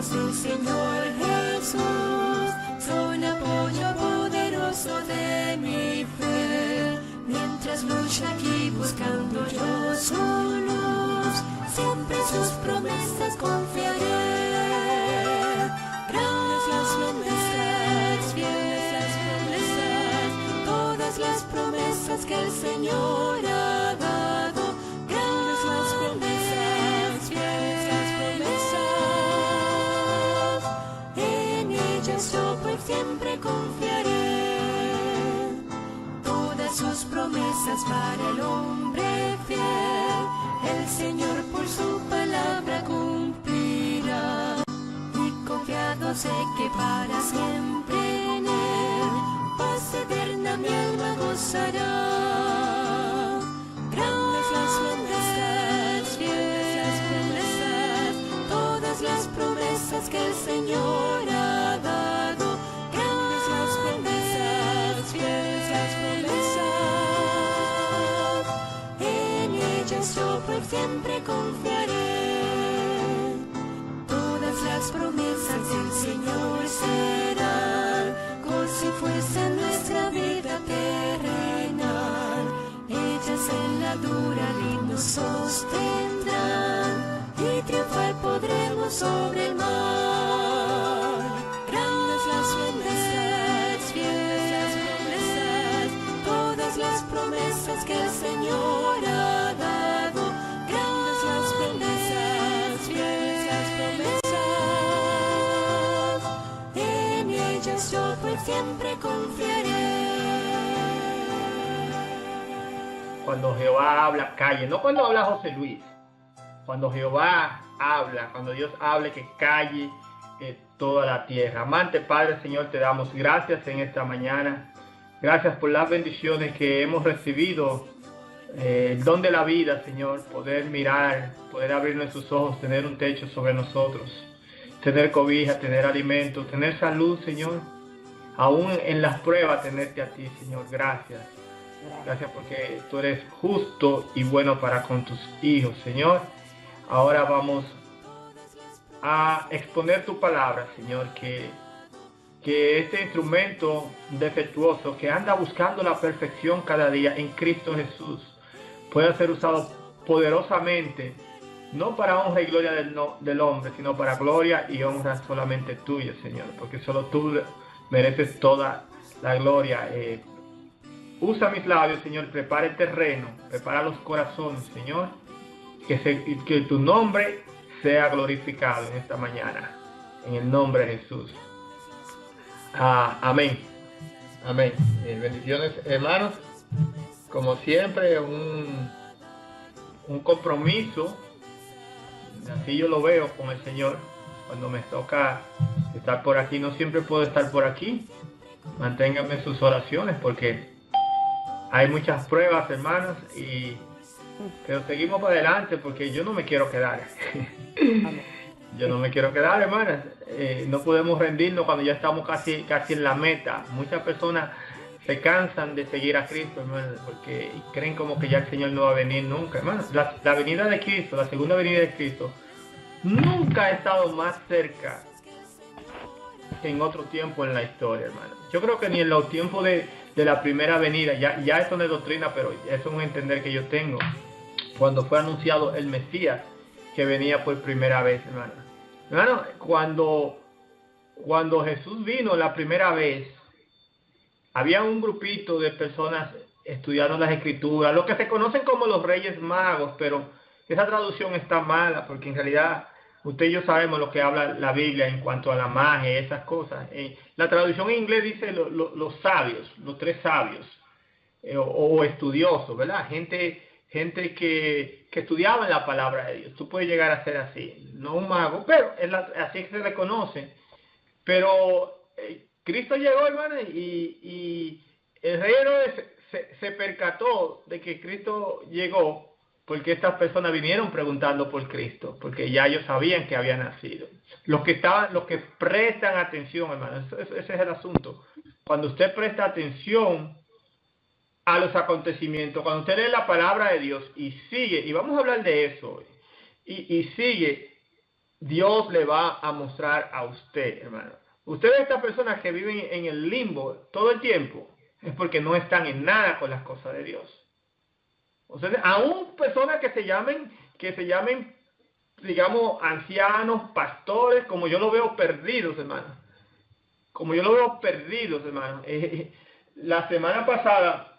promesas del Señor Jesús son apoyo poderoso de mi fe. Mientras lucho aquí buscando yo su luz, siempre sus promesas confiaré. Grandes las promesas, fieles las promesas, todas las promesas que el Señor ha dado. Grandes las promesas, fieles las promesas, en ellas yo por siempre confiaré. Todas sus promesas para el hombre fiel, el Señor por su palabra cumplirá. Y confiado sé que para siempre en Él, paz eterna mi alma gozará. Grandes las promesas, fieles las promesas, todas las promesas que el Señor ha dado. Grandes las promesas, fieles las promesas, en ellas yo por siempre confiaré. Todas las promesas del Señor serán gozo y fuerza en nuestra vida terrenal. Ellas en la dura lid nos sostendrán y triunfar podremos sobre el mal. Grandes las promesas, fieles las promesas, todas las promesas que el Señor ha dado. Grandes las promesas, fieles las promesas, en ellas yo por siempre confiaré. Cuando Jehová habla, calle. No cuando habla José Luis. Cuando Jehová habla, cuando Dios hable, que calle toda la tierra. Amante Padre, Señor, te damos gracias en esta mañana. Gracias por las bendiciones que hemos recibido. El don de la vida, Señor. Poder mirar, poder abrir nuestros ojos, tener un techo sobre nosotros. Tener cobija, tener alimento, tener salud, Señor. Aún en las pruebas, tenerte a ti, Señor. Gracias. Gracias porque tú eres justo y bueno para con tus hijos, Señor. Ahora vamos a exponer tu palabra, Señor, que este instrumento defectuoso que anda buscando la perfección cada día en Cristo Jesús pueda ser usado poderosamente, no para honra y gloria del hombre, sino para gloria y honra solamente tuya, Señor, porque solo tú mereces toda la gloria. Usa mis labios, Señor, prepara el terreno, prepara los corazones, Señor, que tu nombre sea glorificado en esta mañana, en el nombre de Jesús. Amén. Amén. Bendiciones, hermanos. Como siempre, un compromiso, así yo lo veo con el Señor. Cuando me toca estar por aquí, no siempre puedo estar por aquí. Manténganme en sus oraciones porque hay muchas pruebas, hermanos, pero seguimos para adelante porque yo no me quiero quedar. Yo no me quiero quedar, hermanas. No podemos rendirnos cuando ya estamos casi en la meta. Muchas personas se cansan de seguir a Cristo, hermanos, porque creen como que ya el Señor no va a venir nunca, hermanos. La venida de Cristo, la segunda venida de Cristo, nunca ha estado más cerca que en otro tiempo en la historia, hermanos. Yo creo que ni en los tiempos de la primera venida, ya esto no es doctrina, pero eso es un entender que yo tengo. Cuando fue anunciado el Mesías que venía por primera vez, hermano. Hermano, cuando Jesús vino la primera vez, había un grupito de personas estudiando las escrituras, lo que se conocen como los Reyes Magos, pero esa traducción está mala, porque en realidad usted y yo sabemos lo que habla la Biblia en cuanto a la magia y esas cosas. La traducción en inglés dice los sabios, los tres sabios, o estudiosos, ¿verdad? Gente que estudiaba la palabra de Dios. Tú puedes llegar a ser así, no un mago, pero así se le conoce. Pero Cristo llegó, hermano, y el rey Herodes se percató de que Cristo llegó porque estas personas vinieron preguntando por Cristo, porque ya ellos sabían que había nacido. Los que prestan atención, hermano, ese es el asunto. Cuando usted presta atención a los acontecimientos, cuando usted lee la palabra de Dios y sigue, y vamos a hablar de eso hoy, y sigue Dios le va a mostrar a usted, hermano. Ustedes, estas personas que viven en el limbo todo el tiempo, es porque no están en nada con las cosas de Dios. Ustedes, aún personas que se llamen, digamos, ancianos, pastores, como yo lo veo perdidos, hermano. Como yo lo veo perdidos, hermano. La semana pasada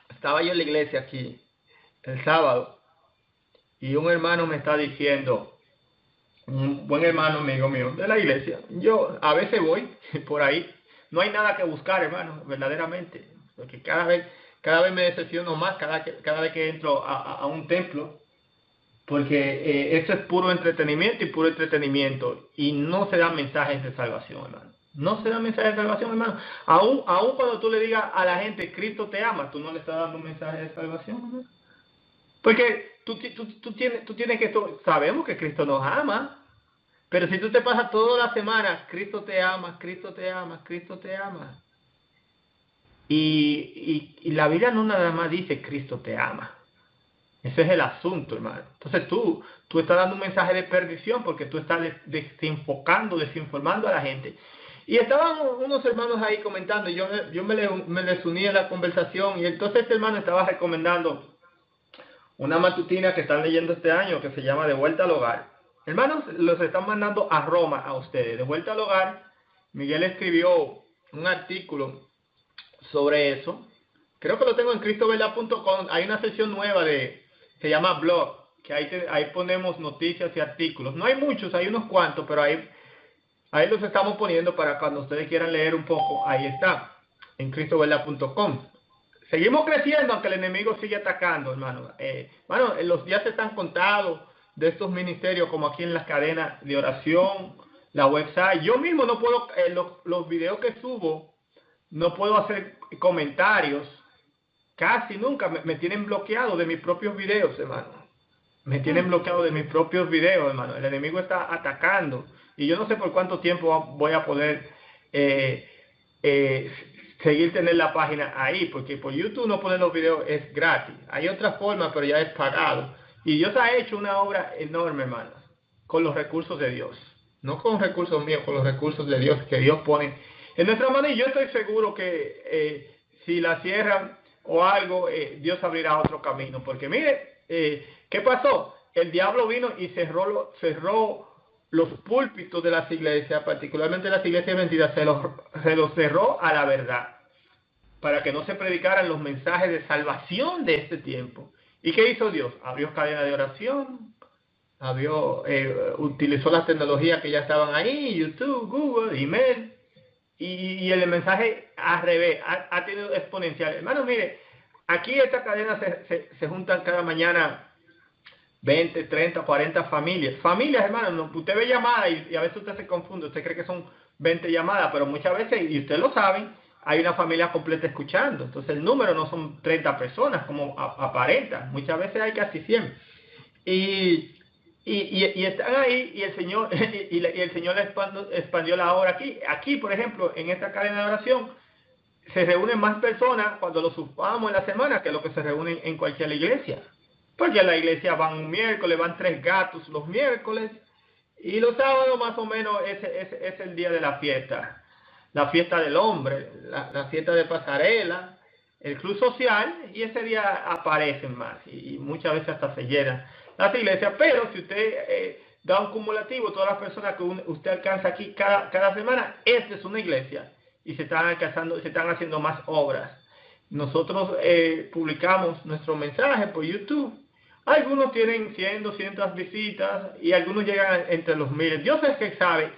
estaba yo en la iglesia aquí, el sábado, y un hermano me está diciendo, un buen hermano amigo mío de la iglesia, yo a veces voy por ahí, no hay nada que buscar, hermano, verdaderamente, porque cada vez me decepciono más cada vez que entro a un templo, porque eso es puro entretenimiento y no se dan mensajes de salvación, hermano. No se dan mensajes de salvación, hermano. Aún cuando tú le digas a la gente, Cristo te ama, tú no le estás dando un mensaje de salvación, hermano. Porque tú tienes que, sabemos que Cristo nos ama, pero si tú te pasas toda la semana, Cristo te ama, Cristo te ama, Cristo te ama. Y la Biblia no nada más dice Cristo te ama. Ese es el asunto, hermano. Entonces tú estás dando un mensaje de perdición porque tú estás desinformando a la gente. Y estaban unos hermanos ahí comentando, y yo me les uní a la conversación, y entonces este hermano estaba recomendando una matutina que están leyendo este año que se llama De Vuelta al Hogar. Hermanos, los están mandando a Roma a ustedes. De Vuelta al Hogar, Miguel escribió un artículo sobre eso. Creo que lo tengo en cristovela.com. Hay una sección nueva se llama blog, que ahí ponemos noticias y artículos. No hay muchos, hay unos cuantos, pero ahí los estamos poniendo para cuando ustedes quieran leer un poco. Ahí está, en cristovela.com. Seguimos creciendo, aunque el enemigo sigue atacando, hermano. Los días están contados de estos ministerios, como aquí en las cadenas de oración, la website. Yo mismo no puedo, los videos que subo, no puedo hacer comentarios. Casi nunca me tienen bloqueado de mis propios videos, hermano. Me tienen bloqueado de mis propios videos, hermano. El enemigo está atacando. Y yo no sé por cuánto tiempo voy a poder seguir tener la página ahí, porque por YouTube no poner los videos es gratis. Hay otra forma, pero ya es pagado. Y Dios ha hecho una obra enorme, hermanos, con los recursos de Dios. No con recursos míos, con los recursos de Dios que Dios pone en nuestra mano. Y yo estoy seguro que si la cierran o algo, Dios abrirá otro camino. Porque mire, ¿qué pasó? El diablo vino y cerró los púlpitos de las iglesias, particularmente las iglesias vendidas, se los cerró a la verdad, para que no se predicaran los mensajes de salvación de este tiempo. ¿Y qué hizo Dios? Abrió cadena de oración, utilizó las tecnologías que ya estaban ahí, YouTube, Google, email, y el mensaje al revés, ha tenido exponencial. Hermano, mire, aquí esta cadena se juntan cada mañana 20, 30, 40 familias. Familias, hermano, usted ve llamadas y a veces usted se confunde, usted cree que son 20 llamadas, pero muchas veces, y ustedes lo saben, hay una familia completa escuchando. Entonces el número no son 30 personas como aparenta, muchas veces hay casi 100. Y están ahí, y el Señor el Señor expandió la obra aquí. Aquí, por ejemplo, en esta cadena de oración, se reúnen más personas cuando los ocupamos en la semana que lo que se reúnen en cualquier iglesia. Porque a la iglesia van un miércoles, van 3 gatos los miércoles, y los sábados más o menos es el día de la fiesta del hombre, la fiesta de pasarela, el club social, y ese día aparecen más, y muchas veces hasta se llenan las iglesias. Pero si usted da un cumulativo, todas las personas que usted alcanza aquí cada semana, esta es una iglesia, y se están haciendo más obras. Nosotros publicamos nuestro mensaje por YouTube. Algunos tienen 100, 200 visitas y algunos llegan entre los miles. Dios es que sabe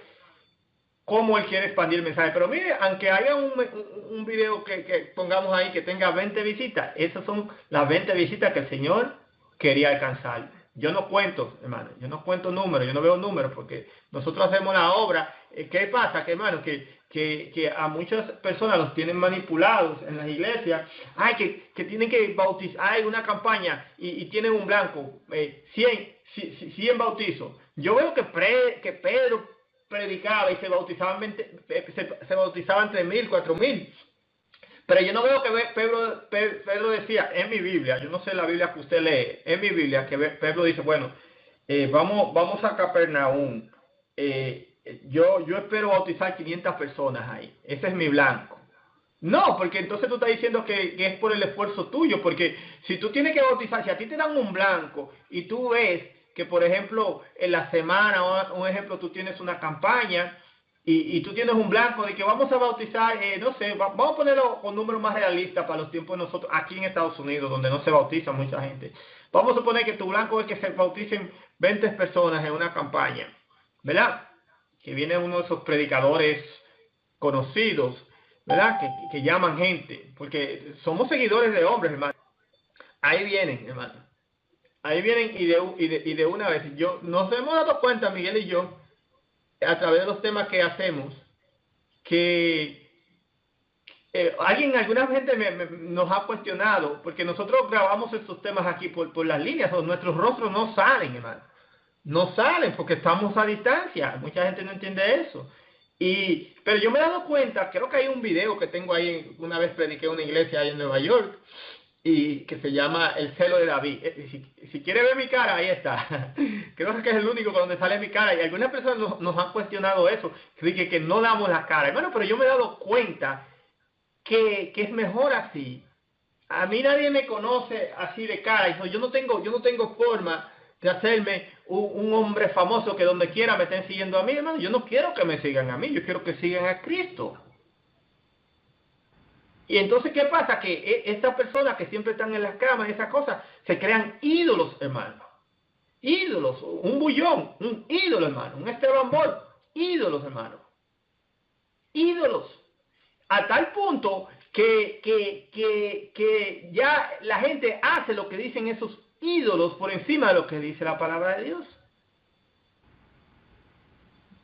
cómo Él quiere expandir el mensaje. Pero mire, aunque haya un video que pongamos ahí que tenga 20 visitas, esas son las 20 visitas que el Señor quería alcanzar. Yo no cuento, hermano, yo no cuento números, yo no veo números, porque nosotros hacemos la obra. ¿Qué pasa? Que, hermano, que a muchas personas los tienen manipulados en las iglesias. Que tienen que bautizar, hay una campaña y tienen un blanco, 100 bautizos. Yo veo que Pedro predicaba y se bautizaban entre 1,000, 4,000. Pero yo no veo que Pedro decía, en mi Biblia, yo no sé la Biblia que usted lee, en mi Biblia, que Pedro dice, bueno, vamos a Capernaum, yo espero bautizar 500 personas ahí. Ese es mi blanco. No, porque entonces tú estás diciendo que es por el esfuerzo tuyo, porque si tú tienes que bautizar, si a ti te dan un blanco y tú ves que, por ejemplo, en la semana, un ejemplo, tú tienes una campaña y tú tienes un blanco de que vamos a bautizar, no sé, vamos a ponerlo con números más realistas para los tiempos de nosotros, aquí en Estados Unidos, donde no se bautiza mucha gente. Vamos a suponer que tu blanco es que se bauticen 20 personas en una campaña, ¿verdad? Que viene uno de esos predicadores conocidos, ¿verdad? Que llaman gente, porque somos seguidores de hombres, hermano. Ahí vienen, hermano. Ahí vienen y de una vez. Nos hemos dado cuenta, Miguel y yo, a través de los temas que hacemos, que alguna gente nos ha cuestionado, porque nosotros grabamos estos temas aquí por las líneas, o nuestros rostros no salen, hermano. No salen porque estamos a distancia. Mucha gente no entiende eso. Pero yo me he dado cuenta, creo que hay un video que tengo ahí, una vez prediqué en una iglesia ahí en Nueva York, y que se llama El celo de David. Si quiere ver mi cara, ahí está. Creo que es el único donde sale mi cara, y algunas personas nos han cuestionado eso, que no damos la cara. Bueno, pero yo me he dado cuenta que es mejor así. A mí nadie me conoce así de cara, y yo no tengo forma de hacerme un hombre famoso que donde quiera me estén siguiendo a mí, hermano. Yo no quiero que me sigan a mí, yo quiero que sigan a Cristo. Y entonces, ¿qué pasa? Que estas personas que siempre están en las camas, esas cosas, se crean ídolos, hermano. Ídolos, un bullón, un ídolo, hermano. Un Esteban Bol, ídolos, hermano. Ídolos. A tal punto que ya la gente hace lo que dicen esos ídolos por encima de lo que dice la palabra de Dios.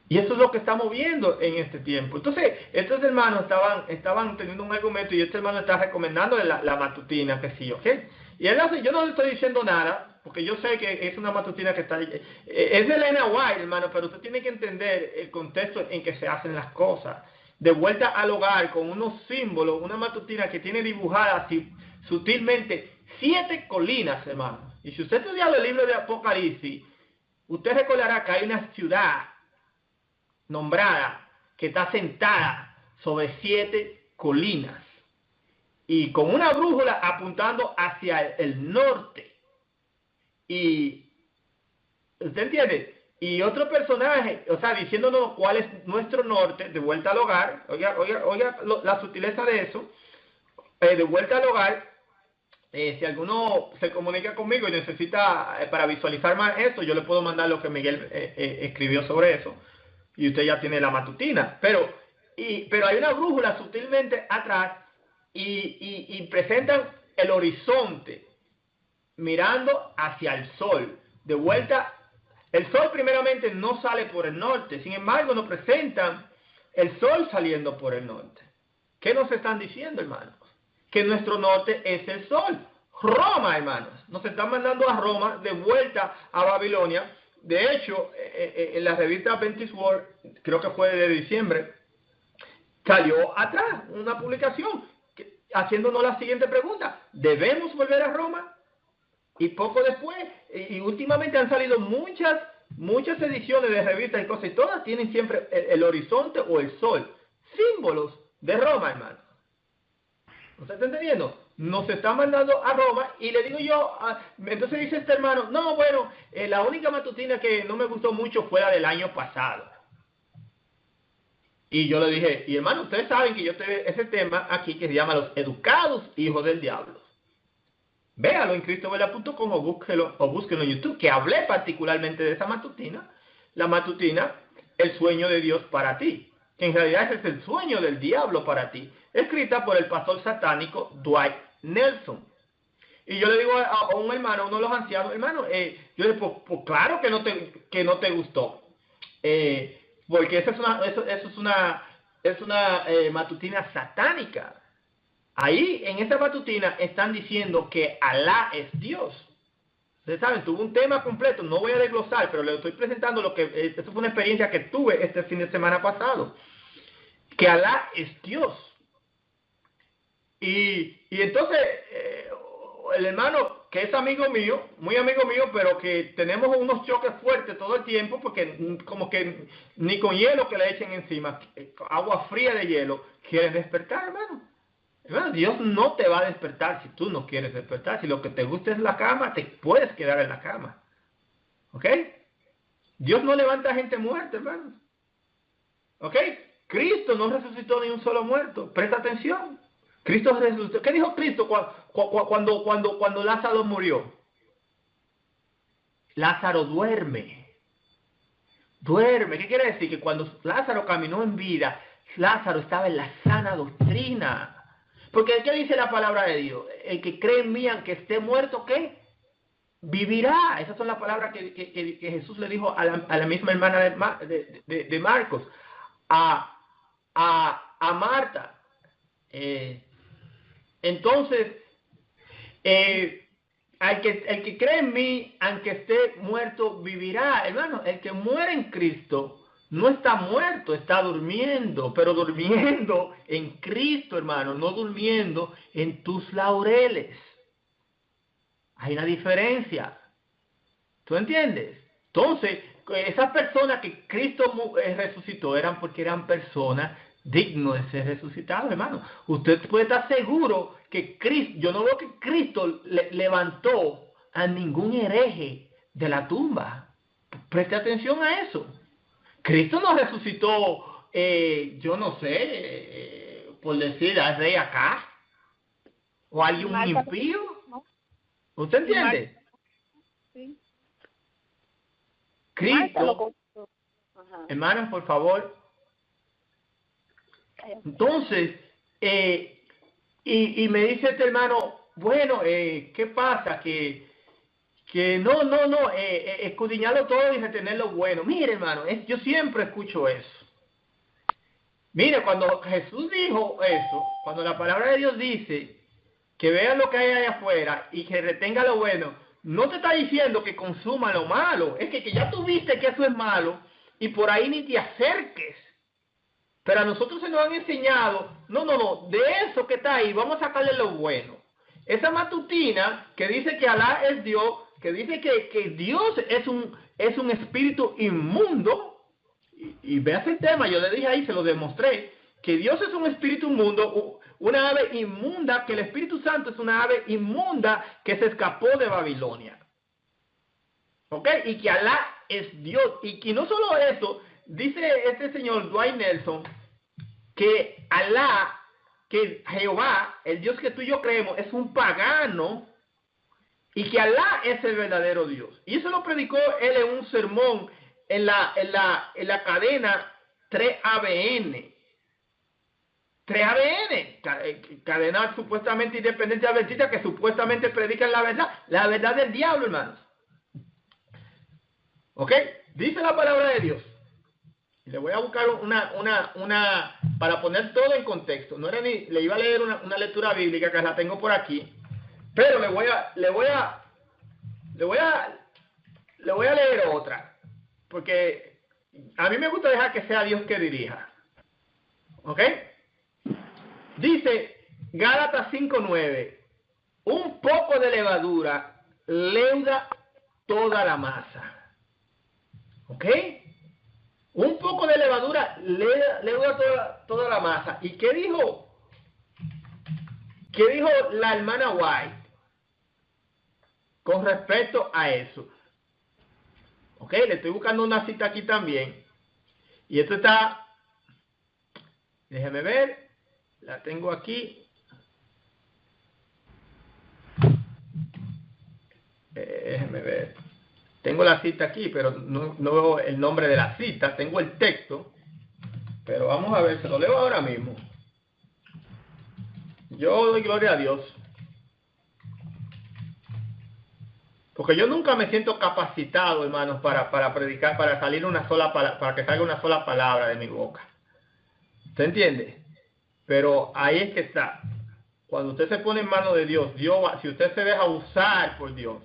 Y eso es lo que estamos viendo en este tiempo. Entonces, estos hermanos estaban teniendo un argumento, y este hermano está recomendando la matutina, que sí, ¿ok? Y él hace, yo no le estoy diciendo nada, porque yo sé que es una matutina que está... es de Elena White, hermano, pero usted tiene que entender el contexto en que se hacen las cosas. De vuelta al hogar, con unos símbolos, una matutina que tiene dibujadas así, sutilmente 7 colinas, hermano. Y si usted estudia el libro de Apocalipsis, usted recordará que hay una ciudad nombrada que está sentada sobre 7 colinas y con una brújula apuntando hacia el norte. Y ¿usted entiende? Y otro personaje, o sea, diciéndonos cuál es nuestro norte, de vuelta al hogar. Oiga la sutileza de eso. De vuelta al hogar. Si alguno se comunica conmigo y necesita, para visualizar más esto, yo le puedo mandar lo que Miguel escribió sobre eso, y usted ya tiene la matutina. Pero hay una brújula sutilmente atrás, y presentan el horizonte mirando hacia el sol. De vuelta, el sol primeramente no sale por el norte, sin embargo nos presentan el sol saliendo por el norte. ¿Qué nos están diciendo, hermanos? Que nuestro norte es el sol. Roma, hermanos. Nos están mandando a Roma, de vuelta a Babilonia. De hecho, en la revista Adventist World, creo que fue de diciembre, salió atrás una publicación haciéndonos la siguiente pregunta: ¿debemos volver a Roma? Y poco después, y últimamente han salido muchas ediciones de revistas y cosas, y todas tienen siempre el horizonte o el sol, símbolos de Roma, hermano. ¿Usted está entendiendo? Nos está mandando a Roma, y le digo yo, entonces dice este hermano, no, bueno, la única matutina que no me gustó mucho fue la del año pasado. Y yo le dije, y hermano, ustedes saben que yo tengo ese tema aquí que se llama Los Educados Hijos del Diablo. Véalo en cristovela.com o búsquelo en YouTube, que hablé particularmente de esa matutina, la matutina, el sueño de Dios para ti, que en realidad ese es el sueño del diablo para ti, escrita por el pastor satánico Dwight Nelson. Y yo le digo a un hermano, uno de los ancianos, hermano, yo le digo, pues claro que no te gustó, porque eso es una matutina satánica. Ahí, en esa matutina, están diciendo que Alá es Dios. Ustedes saben, tuve un tema completo, no voy a desglosar, pero le estoy presentando esto fue una experiencia que tuve este fin de semana pasado. Que Alá es Dios. Y entonces, el hermano que es amigo mío, muy amigo mío, pero que tenemos unos choques fuertes todo el tiempo, porque como que ni con hielo que le echen encima, agua fría de hielo, quiere despertar, hermano. Hermano, Dios no te va a despertar si tú no quieres despertar. Si lo que te gusta es la cama, te puedes quedar en la cama. ¿Ok? Dios no levanta gente muerta, hermano. ¿Ok? Cristo no resucitó ni un solo muerto. Presta atención. Cristo resucitó. ¿Qué dijo Cristo cuando Lázaro murió? Lázaro duerme. Duerme. ¿Qué quiere decir? Que cuando Lázaro caminó en vida, Lázaro estaba en la sana doctrina. Porque ¿qué dice la palabra de Dios? El que cree en mí, aunque esté muerto, ¿qué? Vivirá. Esas son las palabras que Jesús le dijo a la misma hermana de Marcos, a Marta. Entonces, el que cree en mí, aunque esté muerto, vivirá. Hermano, el que muere en Cristo no está muerto, está durmiendo, pero durmiendo en Cristo, hermano, no durmiendo en tus laureles. Hay una diferencia. ¿Tú entiendes? Entonces, esas personas que Cristo resucitó eran porque eran personas dignas de ser resucitadas, hermano. Usted puede estar seguro que Cristo, yo no veo que Cristo levantó a ningún hereje de la tumba. Preste atención a eso. Cristo no resucitó, yo no sé, por decir, al rey acá, o a alguien impío. ¿Usted entiende? Sí. Cristo, hermanos, por favor. Entonces, y me dice este hermano, bueno, ¿qué pasa? Que no, escudriñarlo todo y retener lo bueno. Mire, hermano, yo siempre escucho eso. Mire, cuando Jesús dijo eso, cuando la palabra de Dios dice que vea lo que hay allá afuera y que retenga lo bueno, no te está diciendo que consuma lo malo, es que ya tú viste que eso es malo y por ahí ni te acerques. Pero a nosotros se nos han enseñado, no, de eso que está ahí, vamos a sacarle lo bueno. Esa matutina que dice que Alá es Dios, que dice que Dios es un espíritu inmundo, y veas el tema, yo le dije ahí, se lo demostré, que Dios es un espíritu inmundo, una ave inmunda, que el Espíritu Santo es una ave inmunda que se escapó de Babilonia. ¿Ok? Y que Alá es Dios. Y no solo eso, dice este señor Dwight Nelson, que Alá, que Jehová, el Dios que tú y yo creemos, es un pagano y que Alá es el verdadero Dios. Y eso lo predicó él en un sermón en la cadena 3ABN. 3ABN, cadena supuestamente independiente adventista que supuestamente predican la verdad del diablo, hermanos. ¿Ok? Dice la palabra de Dios. Le voy a buscar una para poner todo en contexto. No era ni, le iba a leer una lectura bíblica que la tengo por aquí, pero le voy a leer otra, porque a mí me gusta dejar que sea Dios que dirija. ¿Ok? Dice Gálatas 5:9, un poco de levadura leuda toda la masa. ¿Ok? Un poco de levadura leuda toda la masa. ¿Y qué dijo? ¿Qué dijo la hermana White con respecto a eso? ¿Ok? Le estoy buscando una cita aquí también. Y esto está, déjeme ver, la tengo aquí. Déjeme ver. Tengo la cita aquí, pero no veo el nombre de la cita. Tengo el texto, pero vamos a ver, se lo leo ahora mismo. Yo doy gloria a Dios, porque yo nunca me siento capacitado, hermanos, para predicar, para salir para que salga una sola palabra de mi boca. ¿Usted entiende? Pero ahí es que está. Cuando usted se pone en manos de Dios, si usted se deja usar por Dios,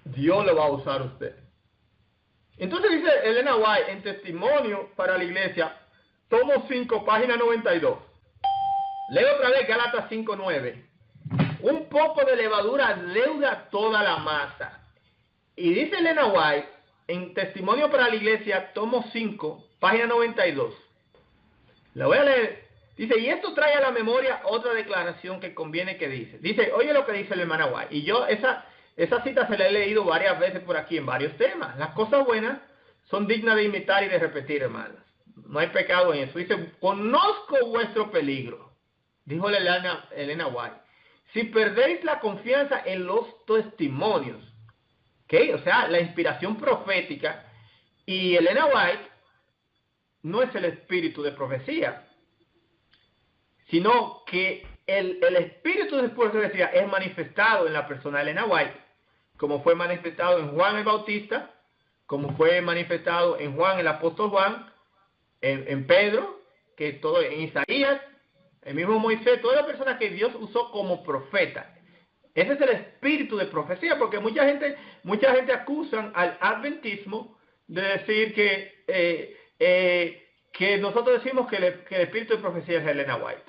Dios lo va a usar a usted. Entonces dice Elena White en Testimonio para la Iglesia, tomo 5, página 92. Leo otra vez Gálatas 5:9. Un poco de levadura leuda toda la masa. Y dice Elena White, en Testimonio para la Iglesia, tomo 5, página 92. La voy a leer. Dice, y esto trae a la memoria otra declaración que conviene que dice. Dice, oye lo que dice la hermana White. Y yo esa cita se la he leído varias veces por aquí en varios temas. Las cosas buenas son dignas de imitar y de repetir, hermanas. No hay pecado en eso. Dice, conozco vuestro peligro, dijo Elena White, si perdéis la confianza en los testimonios. ¿Okay? O sea, la inspiración profética. Y Elena White no es el espíritu de profecía, sino que el espíritu de profecía es manifestado en la persona de Elena White, como fue manifestado en Juan el Bautista, como fue manifestado en Juan el apóstol Juan, en Pedro, que todo, en Isaías, el mismo Moisés, todas las personas que Dios usó como profeta. Ese es el espíritu de profecía, porque mucha gente acusan al adventismo de decir que nosotros decimos que el espíritu de profecía es Elena White.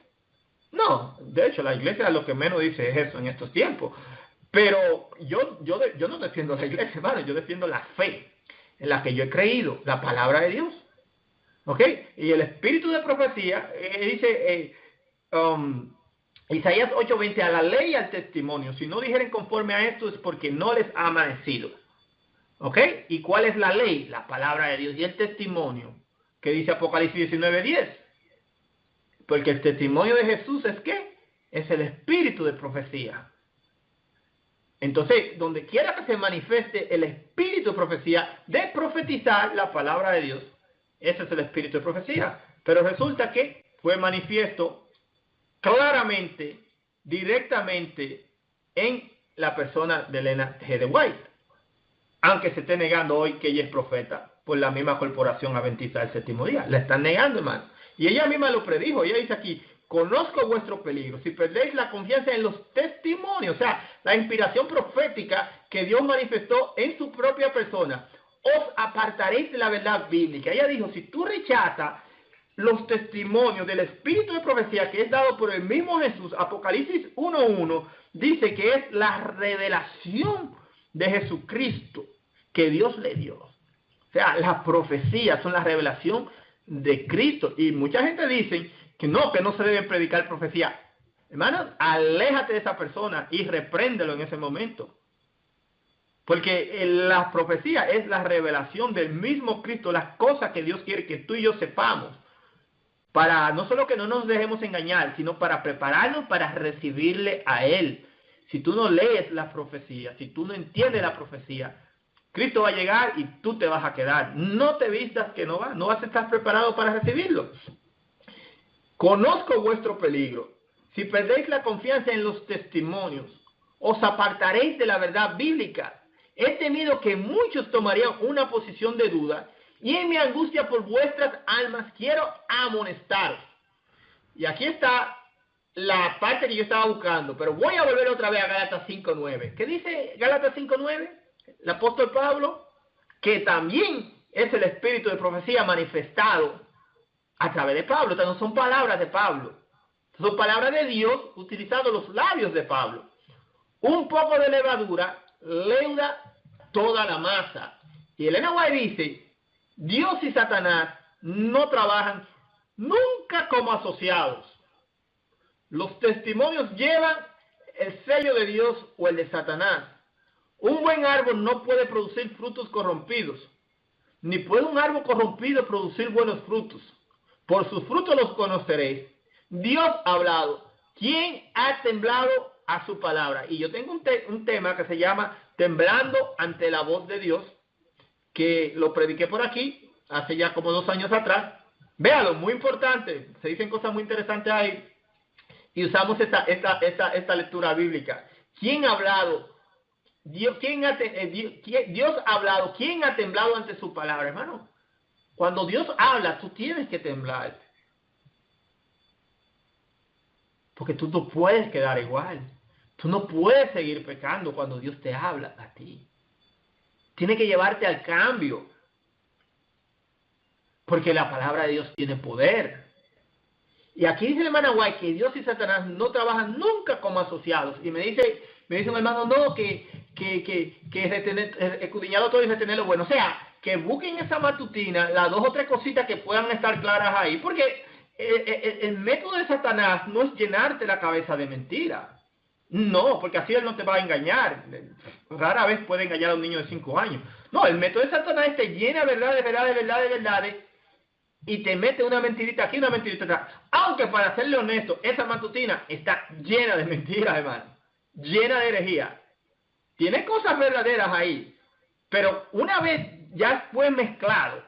No, de hecho la iglesia lo que menos dice es eso en estos tiempos. Pero yo no defiendo la iglesia, hermano, yo defiendo la fe en la que yo he creído, la palabra de Dios. ¿Ok? Y el espíritu de profecía dice Isaías 8:20, a la ley y al testimonio, si no dijeren conforme a esto es porque no les ha amanecido. ¿Ok? ¿Y cuál es la ley? La palabra de Dios. Y el testimonio, que dice Apocalipsis 19:10. Porque el testimonio de Jesús es ¿qué? Es el espíritu de profecía. Entonces, donde quiera que se manifieste el espíritu de profecía, de profetizar la palabra de Dios, ese es el espíritu de profecía. Pero resulta que fue manifiesto claramente, directamente, en la persona de Elena G. White. Aunque se esté negando hoy que ella es profeta por la misma corporación adventista del séptimo día. La están negando, hermano. Y ella misma lo predijo. Ella dice aquí, conozco vuestro peligro. Si perdéis la confianza en los testimonios, o sea, la inspiración profética que Dios manifestó en su propia persona, os apartaréis de la verdad bíblica. Ella dijo, si tú rechazas los testimonios del espíritu de profecía que es dado por el mismo Jesús, Apocalipsis 1:1, dice que es la revelación de Jesucristo que Dios le dio. O sea, las profecías son la revelación de Cristo. Y mucha gente dice que no se debe predicar profecía. Hermanos, aléjate de esa persona y repréndelo en ese momento. Porque la profecía es la revelación del mismo Cristo, las cosas que Dios quiere que tú y yo sepamos. Para no solo que no nos dejemos engañar, sino para prepararnos para recibirle a Él. Si tú no lees la profecía, si tú no entiendes la profecía, Cristo va a llegar y tú te vas a quedar. No te vistas que no vas a estar preparado para recibirlo. Conozco vuestro peligro. Si perdéis la confianza en los testimonios, os apartaréis de la verdad bíblica. He temido que muchos tomarían una posición de duda y en mi angustia por vuestras almas quiero amonestaros. Y aquí está la parte que yo estaba buscando, pero voy a volver otra vez a Gálatas 5:9. ¿Qué dice Gálatas 5:9? El apóstol Pablo, que también es el espíritu de profecía manifestado a través de Pablo. O sea, no son palabras de Pablo, son palabras de Dios utilizando los labios de Pablo. Un poco de levadura leuda toda la masa. Y Elena White dice, Dios y Satanás no trabajan nunca como asociados. Los testimonios llevan el sello de Dios o el de Satanás. Un buen árbol no puede producir frutos corrompidos, ni puede un árbol corrompido producir buenos frutos. Por sus frutos los conoceréis. Dios ha hablado. ¿Quién ha temblado a su palabra? Y yo tengo un tema que se llama Temblando ante la voz de Dios, que lo prediqué por aquí hace ya como 2 años atrás. Véalo, muy importante. Se dicen cosas muy interesantes ahí. Y usamos esta lectura bíblica. ¿Quién ha hablado? Dios ha hablado. ¿Quién ha temblado ante su palabra, hermano? Cuando Dios habla, tú tienes que temblar. Porque tú no puedes quedar igual. Tú no puedes seguir pecando cuando Dios te habla a ti. Tiene que llevarte al cambio. Porque la palabra de Dios tiene poder. Y aquí dice la hermana White que Dios y Satanás no trabajan nunca como asociados. Y me dice un hermano, no, que escudriñado todo y retenerlo bueno. O sea, que busquen esa matutina, las 2 o 3 cositas que puedan estar claras ahí. Porque el método de Satanás no es llenarte la cabeza de mentiras. No, porque así él no te va a engañar. Rara vez puede engañar a un niño de 5 años. No, el método de Satanás es te llena verdades, y te mete una mentirita aquí, una mentirita atrás. Aunque para serle honesto, esa matutina está llena de mentiras, hermano. Llena de herejía. Tiene cosas verdaderas ahí. Pero una vez ya fue mezclado,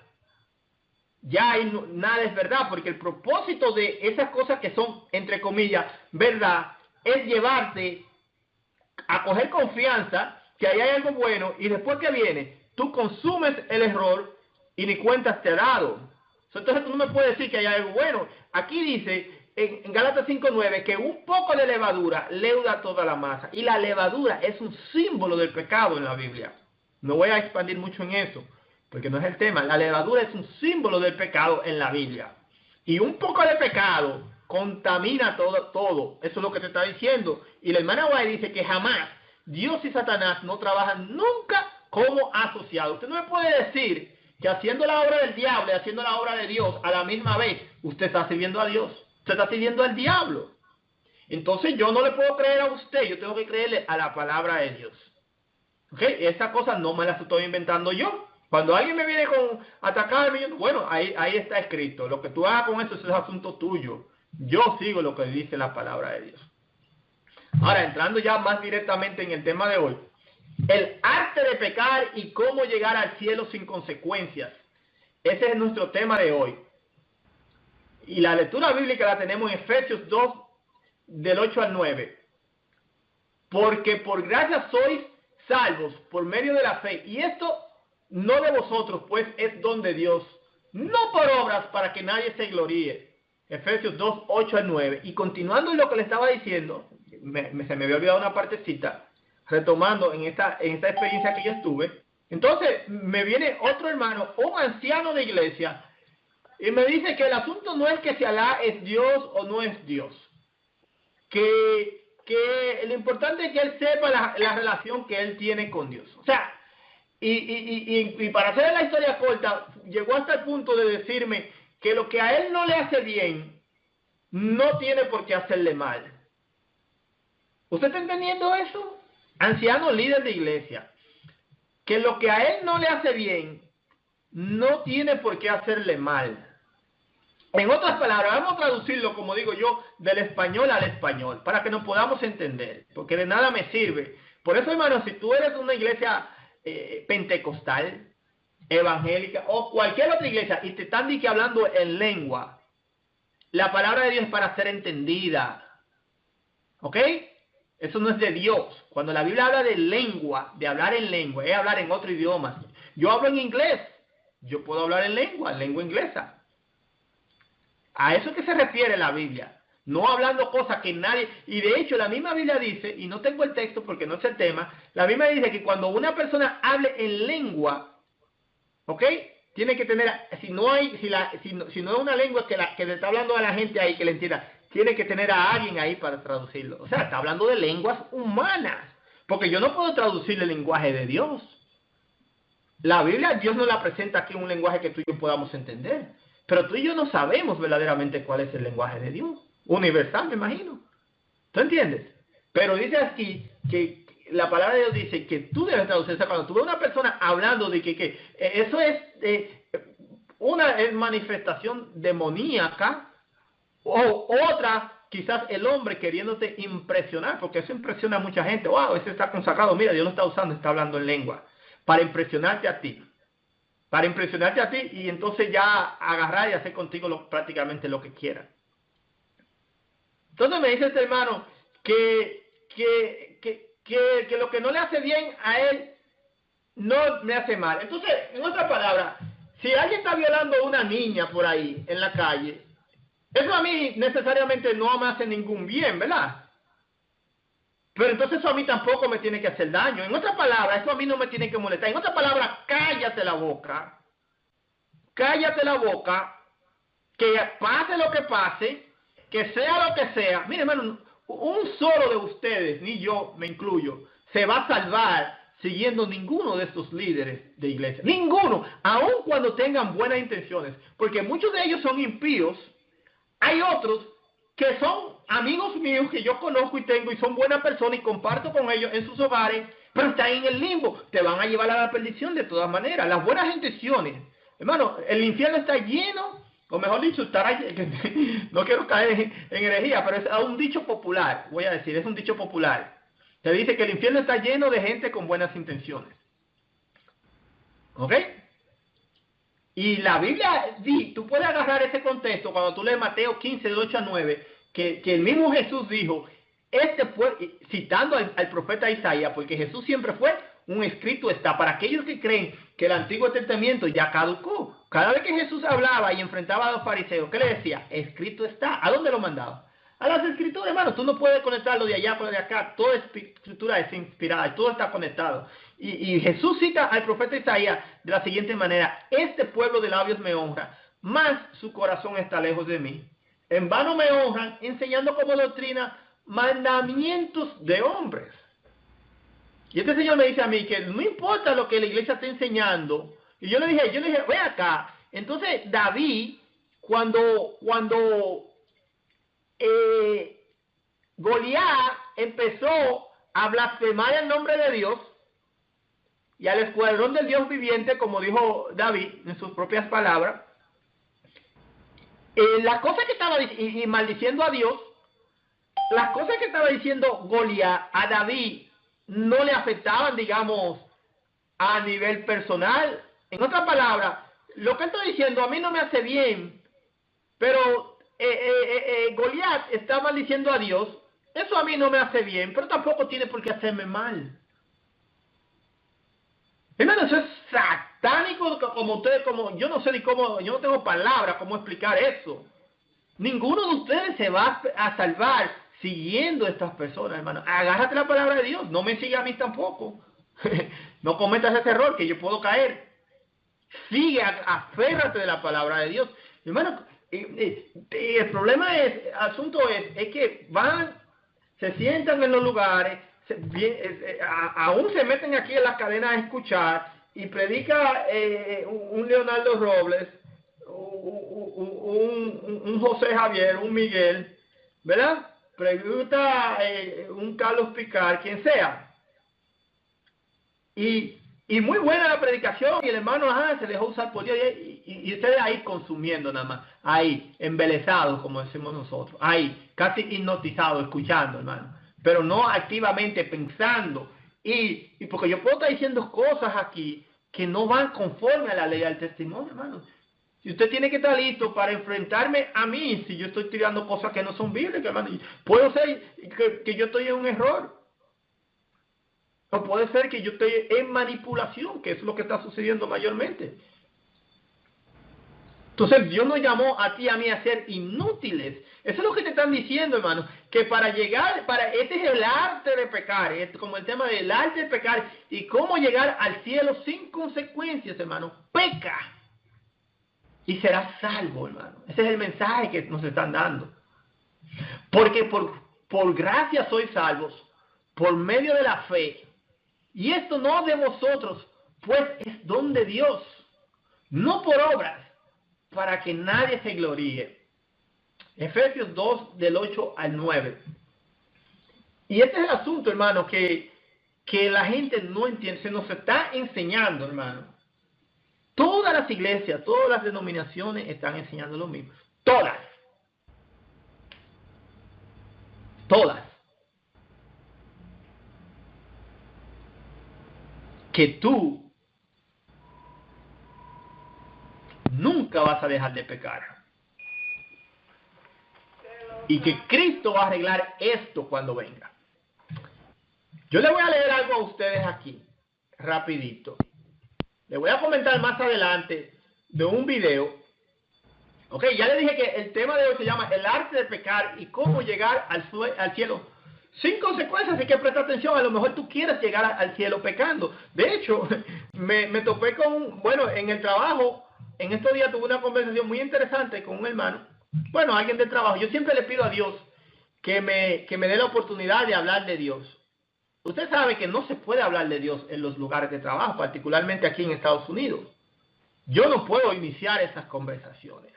ya hay nada es verdad, porque el propósito de esas cosas que son, entre comillas, verdad, es llevarte a coger confianza que ahí hay algo bueno, y después que viene, tú consumes el error y ni cuentas te ha dado. Entonces tú no me puedes decir que hay algo bueno. Aquí dice en Gálatas 5:9 que un poco de levadura leuda toda la masa, y la levadura es un símbolo del pecado en la Biblia. No voy a expandir mucho en eso, porque no es el tema. La levadura es un símbolo del pecado en la Biblia. Y un poco de pecado contamina todo. Eso es lo que te está diciendo. Y la hermana White dice que jamás Dios y Satanás no trabajan nunca como asociados. Usted no me puede decir que haciendo la obra del diablo y haciendo la obra de Dios a la misma vez, usted está sirviendo a Dios. Usted está sirviendo al diablo. Entonces yo no le puedo creer a usted, yo tengo que creerle a la palabra de Dios. ¿Ok? Esa cosa no me la estoy inventando yo. Cuando alguien me viene con atacarme, bueno, ahí está escrito. Lo que tú hagas con eso es asunto tuyo. Yo sigo lo que dice la palabra de Dios. Ahora, entrando ya más directamente en el tema de hoy. El arte de pecar y cómo llegar al cielo sin consecuencias. Ese es nuestro tema de hoy. Y la lectura bíblica la tenemos en Efesios 2, del 8 al 9. Porque por gracia sois salvos por medio de la fe. Y esto no de vosotros, pues es don de Dios. No por obras para que nadie se gloríe. Efesios 2, 8 al 9. Y continuando en lo que le estaba diciendo, se me había olvidado una partecita, retomando en esta experiencia que yo estuve. Entonces me viene otro hermano, un anciano de iglesia, y me dice que el asunto no es que si Alá es Dios o no es Dios. Que lo importante es que él sepa la relación que él tiene con Dios. O sea, y para hacer la historia corta, llegó hasta el punto de decirme que lo que a él no le hace bien, no tiene por qué hacerle mal. ¿Usted está entendiendo eso? Anciano líder de iglesia. Que lo que a él no le hace bien, no tiene por qué hacerle mal. En otras palabras, vamos a traducirlo, como digo yo, del español al español, para que nos podamos entender, porque de nada me sirve. Por eso, hermano, si tú eres una iglesia pentecostal, evangélica, o cualquier otra iglesia, y te están hablando en lengua, la palabra de Dios es para ser entendida. ¿Ok? Eso no es de Dios. Cuando la Biblia habla de lengua, de hablar en lengua, es hablar en otro idioma. Yo hablo en inglés, yo puedo hablar en lengua inglesa. A eso es que se refiere la Biblia. No hablando cosas que nadie... Y de hecho la misma Biblia dice, y no tengo el texto porque no es el tema, la Biblia dice que cuando una persona hable en lengua, ¿ok? Tiene que tener... Si no es una lengua que le está hablando a la gente ahí que le entienda, tiene que tener a alguien ahí para traducirlo. O sea, está hablando de lenguas humanas. Porque yo no puedo traducir el lenguaje de Dios. La Biblia, Dios nos la presenta aquí en un lenguaje que tú y yo podamos entender. Pero tú y yo no sabemos verdaderamente cuál es el lenguaje de Dios. Universal, me imagino. ¿Tú entiendes? Pero dice aquí que la palabra de Dios dice que tú debes traducir. O sea, cuando tú ves a una persona hablando de que eso es una manifestación demoníaca, o otra, quizás el hombre queriéndote impresionar, porque eso impresiona a mucha gente. Wow, ese está consagrado. Mira, Dios lo está usando, está hablando en lengua. Para impresionarte a ti. Para impresionarte a ti y entonces ya agarrar y hacer contigo prácticamente lo que quiera. Entonces me dice este hermano que lo que no le hace bien a él no me hace mal. Entonces, en otras palabras, si alguien está violando a una niña por ahí en la calle, eso a mí necesariamente no me hace ningún bien, ¿verdad? Pero entonces eso a mí tampoco me tiene que hacer daño. En otras palabras, eso a mí no me tiene que molestar. En otras palabras, cállate la boca. Cállate la boca. Que pase lo que pase. que sea lo que sea, mire hermano, un solo de ustedes, ni yo me incluyo, se va a salvar siguiendo ninguno de estos líderes de iglesia. Ninguno, aun cuando tengan buenas intenciones, porque muchos de ellos son impíos. Hay otros que son amigos míos que yo conozco y tengo y son buenas personas y comparto con ellos en sus hogares, pero están en el limbo. Te van a llevar a la perdición de todas maneras. Las buenas intenciones, hermano, el infierno está lleno, o mejor dicho, estará, no quiero caer en herejía, pero es un dicho popular, voy a decir, es un dicho popular. Se dice que el infierno está lleno de gente con buenas intenciones. ¿Ok? Y la Biblia, tú puedes agarrar ese contexto cuando tú lees Mateo 15, de 8 a 9, que el mismo Jesús dijo, citando al profeta Isaías, porque Jesús siempre fue un escrito está, para aquellos que creen que el Antiguo Testamento ya caducó. Cada vez que Jesús hablaba y enfrentaba a los fariseos, ¿qué le decía? Escrito está. ¿A dónde lo mandaba? A las escrituras, hermano. Tú no puedes conectarlo de allá con de acá. Toda escritura es inspirada y todo está conectado. Y Jesús cita al profeta Isaías de la siguiente manera: este pueblo de labios me honra, mas su corazón está lejos de mí. En vano me honran, enseñando como doctrina mandamientos de hombres. Y este señor me dice a mí que no importa lo que la iglesia está enseñando. Y yo le dije, ve acá. Entonces David, cuando Goliat empezó a blasfemar el nombre de Dios y al escuadrón del Dios viviente, como dijo David en sus propias palabras, las cosas que estaba y maldiciendo a Dios, las cosas que estaba diciendo Goliat a David no le afectaban, digamos, a nivel personal. En otras palabras, lo que él está diciendo a mí no me hace bien, pero Goliat está maldiciendo a Dios. Eso a mí no me hace bien, pero tampoco tiene por qué hacerme mal. Hermano, eso es satánico, como ustedes, como yo no sé ni cómo, yo no tengo palabras cómo explicar eso. Ninguno de ustedes se va a salvar siguiendo a estas personas, hermano. Agárrate la palabra de Dios, no me sigas a mí tampoco. No cometas ese error que yo puedo caer. Sigue, aférrate de la palabra de Dios. Hermano, el problema es, el asunto es que van, se sientan en los lugares, aún se meten aquí en las cadenas a escuchar y predica un Leonardo Robles, un José Javier, un Miguel, ¿verdad? Pregunta un Carlos Picar, quien sea. Y muy buena la predicación, y el hermano se dejó usar por Dios, y ustedes ahí consumiendo nada más, ahí, embelesados, como decimos nosotros, ahí, casi hipnotizados, escuchando, hermano, pero no activamente pensando, y porque yo puedo estar diciendo cosas aquí que no van conforme a la ley del testimonio, hermano. Si usted tiene que estar listo para enfrentarme a mí, si yo estoy tirando cosas que no son bíblicas, hermano, puedo ser que yo estoy en un error. O puede ser que yo estoy en manipulación, que es lo que está sucediendo mayormente. Entonces Dios nos llamó a ti y a mí a ser inútiles. Eso es lo que te están diciendo, hermano. Que para llegar, este es el arte de pecar, como el tema del arte de pecar y cómo llegar al cielo sin consecuencias, hermano. Peca y serás salvo, hermano. Ese es el mensaje que nos están dando. Porque por gracia sois salvos, por medio de la fe. Y esto no de vosotros, pues es don de Dios, no por obras, para que nadie se gloríe. Efesios 2, del 8 al 9. Y este es el asunto, hermano, que la gente no entiende, se nos está enseñando, hermano. Todas las iglesias, todas las denominaciones están enseñando lo mismo. Todas. Que tú nunca vas a dejar de pecar. Y que Cristo va a arreglar esto cuando venga. Yo le voy a leer algo a ustedes aquí, rapidito. Le voy a comentar más adelante de un video. Ok, ya le dije que el tema de hoy se llama el arte de pecar y cómo llegar al cielo sin consecuencias. Hay que prestar atención. A lo mejor tú quieres llegar al cielo pecando. De hecho, me topé en el trabajo, en estos días tuve una conversación muy interesante con un hermano bueno, alguien de trabajo, yo siempre le pido a Dios que me dé la oportunidad de hablar de Dios. Usted sabe que no se puede hablar de Dios en los lugares de trabajo, particularmente aquí en Estados Unidos. Yo no puedo iniciar esas conversaciones.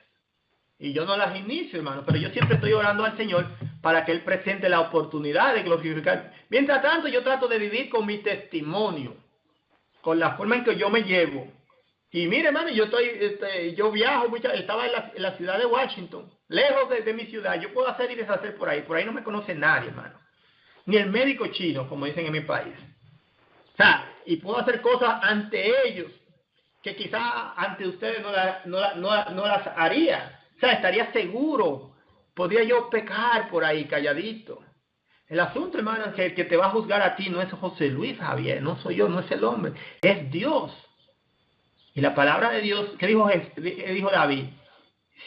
Y yo no las inicio, hermano, pero yo siempre estoy orando al Señor para que Él presente la oportunidad de glorificar. Mientras tanto, yo trato de vivir con mi testimonio, con la forma en que yo me llevo. Y mire, hermano, yo viajo, estaba en la ciudad de Washington, lejos de mi ciudad. Yo puedo hacer y deshacer por ahí no me conoce nadie, hermano. Ni el médico chino, como dicen en mi país. O sea, y puedo hacer cosas ante ellos que quizás ante ustedes no las haría. O sea, estaría seguro. Podría yo pecar por ahí, calladito. El asunto, hermano, es que el que te va a juzgar a ti no es José Luis Javier, no soy yo, no es el hombre, es Dios. Y la palabra de Dios, ¿qué dijo David?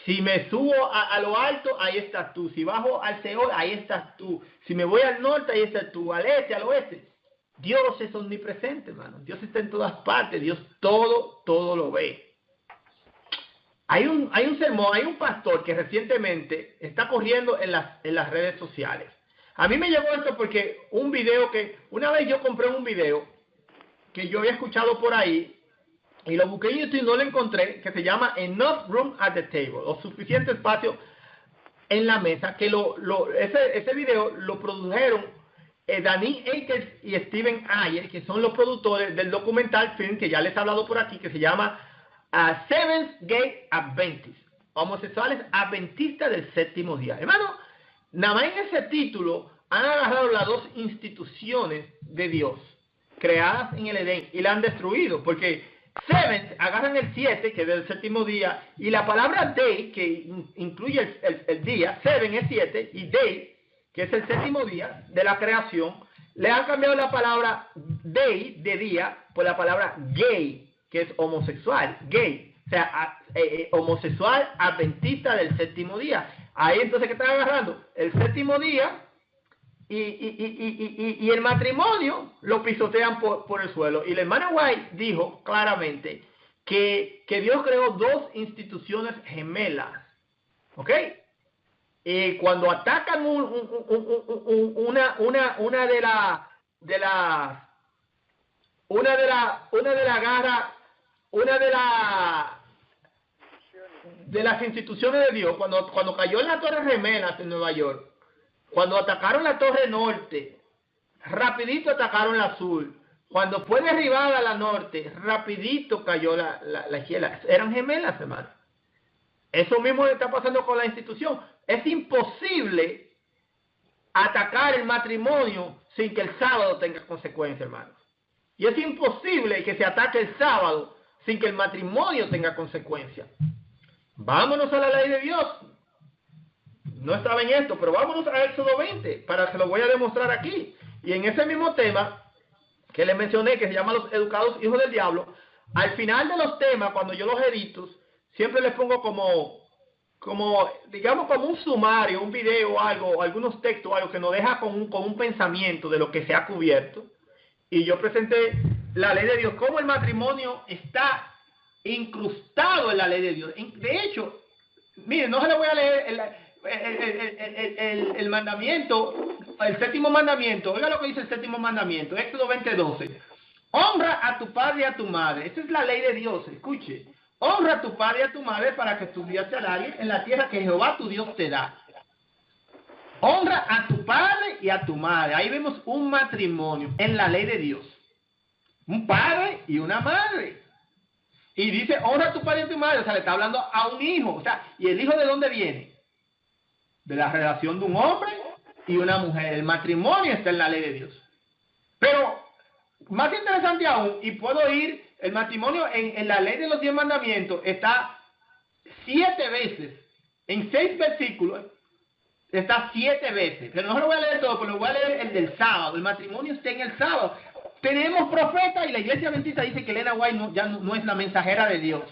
Si me subo a lo alto, ahí estás tú. Si bajo al Seol, ahí estás tú. Si me voy al norte, ahí estás tú. Al este, al oeste. Dios es omnipresente, hermano. Dios está en todas partes. Dios todo lo ve. Hay un sermón, hay un pastor que recientemente está corriendo en las redes sociales. A mí me llegó esto porque un video una vez yo compré un video que yo había escuchado por ahí y lo busqué en YouTube y no lo encontré, que se llama Enough Room at the Table, o suficiente espacio en la mesa, que ese video lo produjeron Danny Akers y Steven Ayer, que son los productores del documental film que ya les he hablado por aquí, que se llama Seventh Gate Adventist, homosexuales adventistas del séptimo día. Hermano, nada más en ese título han agarrado las dos instituciones de Dios creadas en el Edén y la han destruido, porque seventh agarran el 7, que es del séptimo día, y la palabra day, que incluye el día, seven es 7, y day, que es el séptimo día de la creación, le han cambiado la palabra day, de día, por la palabra gay, que es homosexual, gay, o sea, homosexual adventista del séptimo día. Ahí entonces, ¿qué están agarrando? El séptimo día y el matrimonio lo pisotean por el suelo. Y la hermana White dijo claramente que Dios creó dos instituciones gemelas, ¿ok? Y cuando atacan una de las instituciones de Dios, cuando cayó en las Torres Gemelas en Nueva York, cuando atacaron la Torre Norte, rapidito atacaron la Sur. Cuando fue derribada la Norte, rapidito cayó la izquierda. Eran gemelas, hermano. Eso mismo está pasando con la institución. Es imposible atacar el matrimonio sin que el sábado tenga consecuencias, hermano. Y es imposible que se ataque el sábado sin que el matrimonio tenga consecuencias. Vámonos a la ley de Dios. No estaba en esto, pero vámonos a Éxodo 20, para que lo voy a demostrar aquí. Y en ese mismo tema que les mencioné, que se llama Los Educados Hijos del Diablo, al final de los temas, cuando yo los edito, siempre les pongo digamos, como un sumario, un video o algo, algunos textos, algo que nos deja con un pensamiento de lo que se ha cubierto. Y yo presenté la ley de Dios, cómo el matrimonio está incrustado en la ley de Dios. De hecho, miren, no se le voy a leer el mandamiento, el séptimo mandamiento. Oiga lo que dice el séptimo mandamiento, Éxodo 20:12. Honra a tu padre y a tu madre. Esta es la ley de Dios, escuche. Honra a tu padre y a tu madre para que tus días se alarguen en la tierra que Jehová tu Dios te da. Honra a tu padre y a tu madre. Ahí vemos un matrimonio en la ley de Dios. Un padre y una madre. Y dice, honra a tu padre y a tu madre. O sea, le está hablando a un hijo. O sea, ¿y el hijo de dónde viene? De la relación de un hombre y una mujer. El matrimonio está en la ley de Dios. Pero, más interesante aún, y puedo ir, el matrimonio en la ley de los 10 mandamientos está 7 veces, en 6 versículos, está 7 veces. Pero no lo voy a leer todo, pero lo voy a leer el del sábado. El matrimonio está en el sábado. Tenemos profetas y la iglesia adventista dice que Elena White ya no es la mensajera de Dios.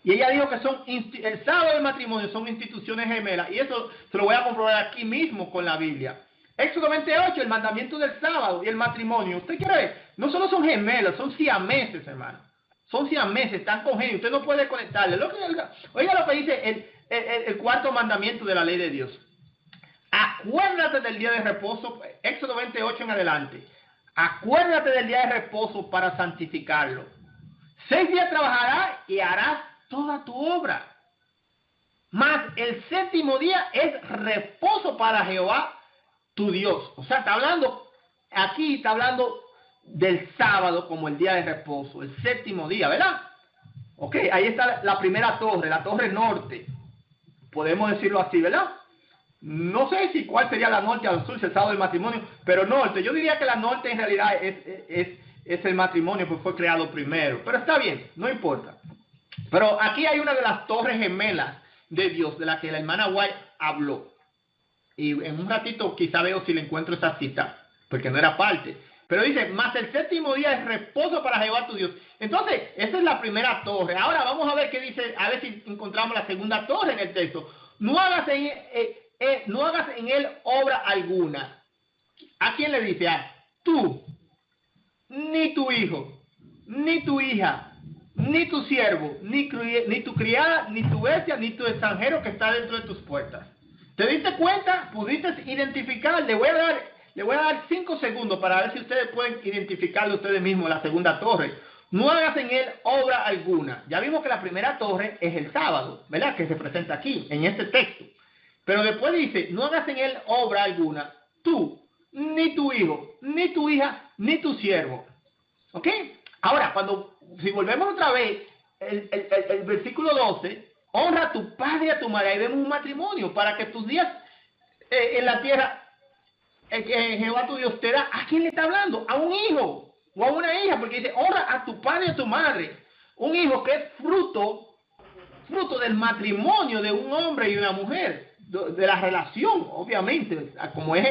Y ella dijo que el sábado y el matrimonio son instituciones gemelas. Y eso se lo voy a comprobar aquí mismo con la Biblia. Éxodo 28, el mandamiento del sábado y el matrimonio. ¿Usted quiere ver? No solo son gemelos, son siameses, hermano. Son siameses, están congéneres. Usted no puede conectarle. Oiga lo que dice el cuarto mandamiento de la ley de Dios. Acuérdate del día de reposo, Éxodo 28 en adelante. Acuérdate del día de reposo para santificarlo. 6 días trabajarás y harás toda tu obra. Mas el séptimo día es reposo para Jehová tu Dios. O sea, aquí está hablando del sábado como el día de reposo, el séptimo día, ¿verdad? Ok, ahí está la primera torre, la torre norte. Podemos decirlo así, ¿verdad? No sé cuál sería la norte al sur, el sábado del matrimonio, pero norte. Yo diría que la norte en realidad es el matrimonio, pues fue creado primero. Pero está bien, no importa. Pero aquí hay una de las torres gemelas de Dios, de la que la hermana White habló. Y en un ratito quizá veo si le encuentro esa cita, porque no era parte. Pero dice, más el séptimo día es reposo para Jehová tu Dios. Entonces, esa es la primera torre. Ahora vamos a ver qué dice, a ver si encontramos la segunda torre en el texto. No hagas en él obra alguna. ¿A quién le dice? Tú, ni tu hijo, ni tu hija, ni tu siervo, ni tu criada, ni tu bestia, ni tu extranjero que está dentro de tus puertas. ¿Te diste cuenta? ¿Pudiste identificar? Le voy a dar 5 segundos para ver si ustedes pueden identificarlo ustedes mismos, la segunda torre. No hagas en él obra alguna. Ya vimos que la primera torre es el sábado, ¿verdad? Que se presenta aquí, en este texto. Pero después dice, no hagas en él obra alguna, tú, ni tu hijo, ni tu hija, ni tu siervo. ¿Ok? Ahora, si volvemos otra vez, el versículo 12, honra a tu padre y a tu madre. Ahí vemos un matrimonio para que tus días en la tierra, Jehová tu Dios te da. ¿A quién le está hablando? A un hijo o a una hija, porque dice, honra a tu padre y a tu madre. Un hijo que es fruto del matrimonio de un hombre y una mujer, de la relación, obviamente, como es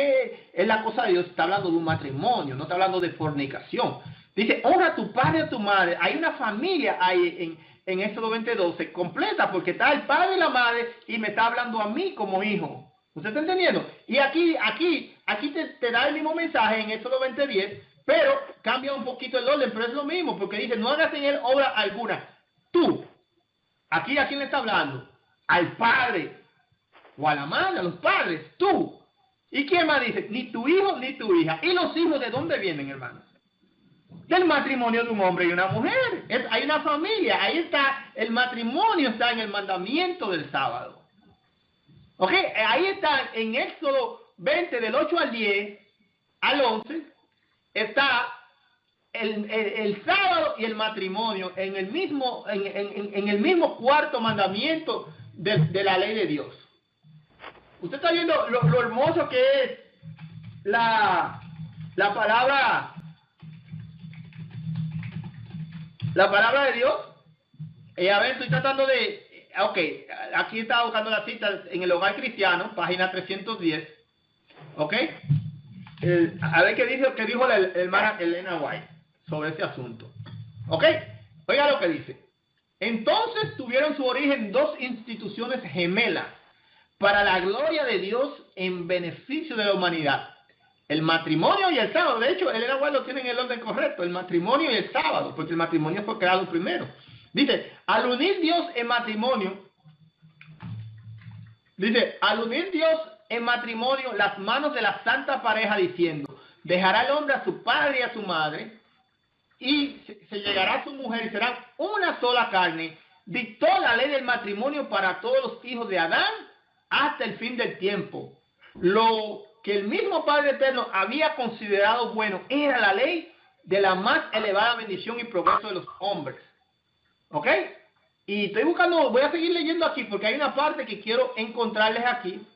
la cosa de Dios, está hablando de un matrimonio, no está hablando de fornicación. Dice, honra a tu padre y a tu madre. Hay una familia ahí en Éxodo 20:12 completa, porque está el padre y la madre y me está hablando a mí como hijo. ¿Usted está entendiendo? Y aquí te da el mismo mensaje en Éxodo 20:10, pero cambia un poquito el orden, pero es lo mismo, porque dice, no hagas en él obra alguna. Tú, aquí ¿a quién le está hablando? Al padre o a la madre, a los padres, tú. ¿Y quién más dice? Ni tu hijo ni tu hija. ¿Y los hijos de dónde vienen, hermanos? Del matrimonio de un hombre y una mujer. Hay una familia, ahí está, el matrimonio está en el mandamiento del sábado. ¿Ok? Ahí está en Éxodo 20, del 8 al 10, al 11, está el sábado y el matrimonio en el mismo cuarto mandamiento de la ley de Dios. Usted está viendo lo hermoso que es la palabra de Dios. A ver, estoy tratando de... Ok, aquí estaba buscando las citas en el Hogar Cristiano, página 310. Ok. A ver qué dijo la hermana Elena White sobre ese asunto. Ok. Oiga lo que dice. Entonces tuvieron su origen 2 instituciones gemelas para la gloria de Dios en beneficio de la humanidad. El matrimonio y el sábado. De hecho, Elena White lo tiene en el orden correcto. El matrimonio y el sábado, porque el matrimonio fue creado primero. Dice, al unir Dios en matrimonio, las manos de la santa pareja diciendo, dejará el hombre a su padre y a su madre, y se llegará a su mujer y serán una sola carne. Dictó la ley del matrimonio para todos los hijos de Adán hasta el fin del tiempo. Lo que el mismo Padre Eterno había considerado bueno era la ley de la más elevada bendición y progreso de los hombres. ¿Ok? Y estoy buscando, voy a seguir leyendo aquí porque hay una parte que quiero encontrarles aquí,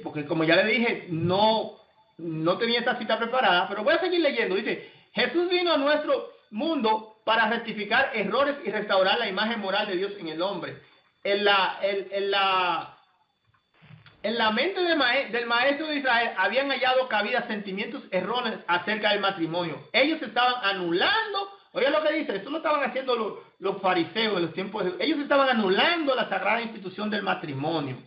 porque como ya le dije, no tenía esta cita preparada, pero voy a seguir leyendo. Dice, Jesús vino a nuestro mundo para rectificar errores y restaurar la imagen moral de Dios en el hombre. En la mente del maestro de Israel habían hallado cabida sentimientos erróneos acerca del matrimonio. Ellos estaban anulando, oiga lo que dice, esto lo estaban haciendo los fariseos en los tiempos de Jesús. Ellos estaban anulando la sagrada institución del matrimonio.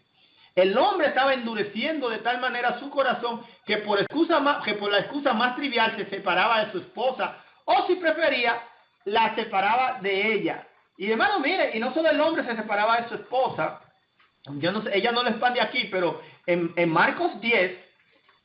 El hombre estaba endureciendo de tal manera su corazón que por la excusa más trivial se separaba de su esposa, o si prefería, la separaba de ella. Y hermano, mire, y no solo el hombre se separaba de su esposa, yo no sé, ella no lo expande aquí, pero en Marcos 10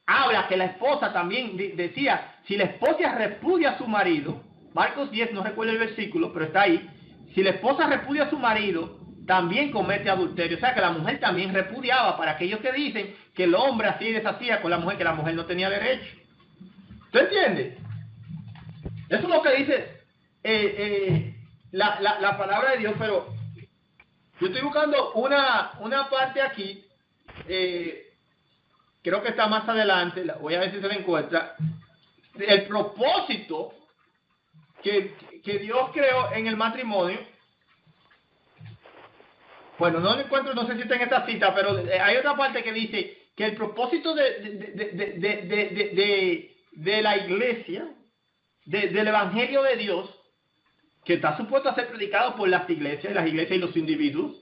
habla que la esposa también decía, si la esposa repudia a su marido, Marcos 10, no recuerdo el versículo, pero está ahí, si la esposa repudia a su marido, también comete adulterio. O sea que la mujer también repudiaba, para aquellos que dicen que el hombre así y deshacía con la mujer, que la mujer no tenía derecho. ¿Tú entiendes? Eso es lo que dice la palabra de Dios, pero yo estoy buscando una parte aquí, creo que está más adelante, voy a ver si se la encuentra, el propósito que Dios creó en el matrimonio. Bueno, no lo encuentro, no sé si está en esta cita, pero hay otra parte que dice que el propósito de la iglesia, del evangelio de Dios, que está supuesto a ser predicado por las iglesias y los individuos,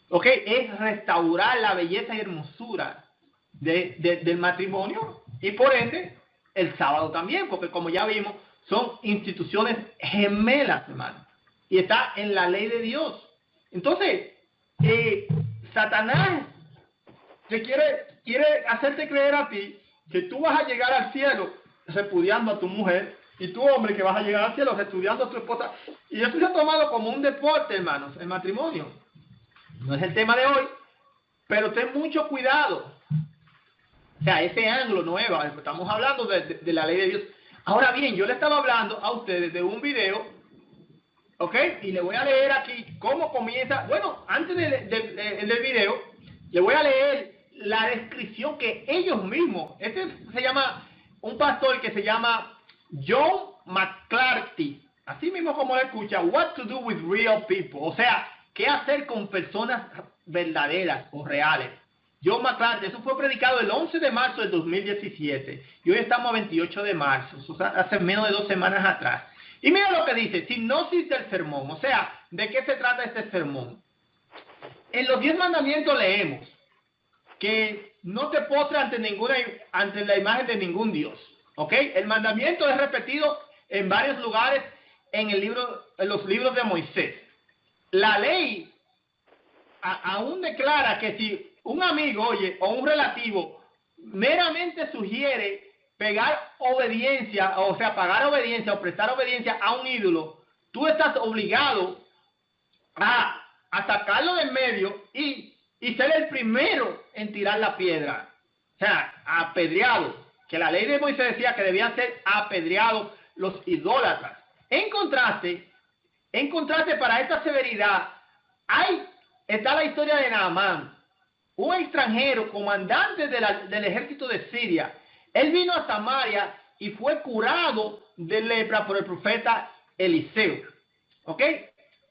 ¿ok? Es restaurar la belleza y hermosura del matrimonio, y por ende el sábado también, porque como ya vimos, son instituciones gemelas, hermano, y está en la ley de Dios. Entonces, Satanás quiere hacerte creer a ti que tú vas a llegar al cielo repudiando a tu mujer, y tú, hombre, que vas a llegar al cielo repudiando a tu esposa. Y eso se ha tomado como un deporte, hermanos, el matrimonio. No es el tema de hoy, pero ten mucho cuidado. O sea, ese ángulo nuevo, estamos hablando de la ley de Dios. Ahora bien, yo le estaba hablando a ustedes de un video, ¿ok? Y le voy a leer aquí cómo comienza. Bueno, antes del video, le voy a leer la descripción que ellos mismos, se llama, un pastor que se llama John McClarty, así mismo como lo escucha, What to do with real people, o sea, qué hacer con personas verdaderas o reales. John McClarty, eso fue predicado el 11 de marzo del 2017, y hoy estamos a 28 de marzo, o sea, hace menos de 2 semanas atrás. Y mira lo que dice, sinopsis del sermón, o sea, ¿de qué se trata este sermón? En los 10 mandamientos leemos que no te postres ante la imagen de ningún Dios, ¿ok? El mandamiento es repetido en varios lugares en los libros de Moisés. La ley aún declara que si un amigo, o un relativo meramente sugiere pagar obediencia o prestar obediencia a un ídolo, tú estás obligado a sacarlo del medio y ser el primero en tirar la piedra. O sea, apedreado. Que la ley de Moisés decía que debían ser apedreados los idólatras. En contraste, para esta severidad, está la historia de Naamán, un extranjero, comandante del ejército de Siria. Él vino a Samaria y fue curado de lepra por el profeta Eliseo. ¿Ok?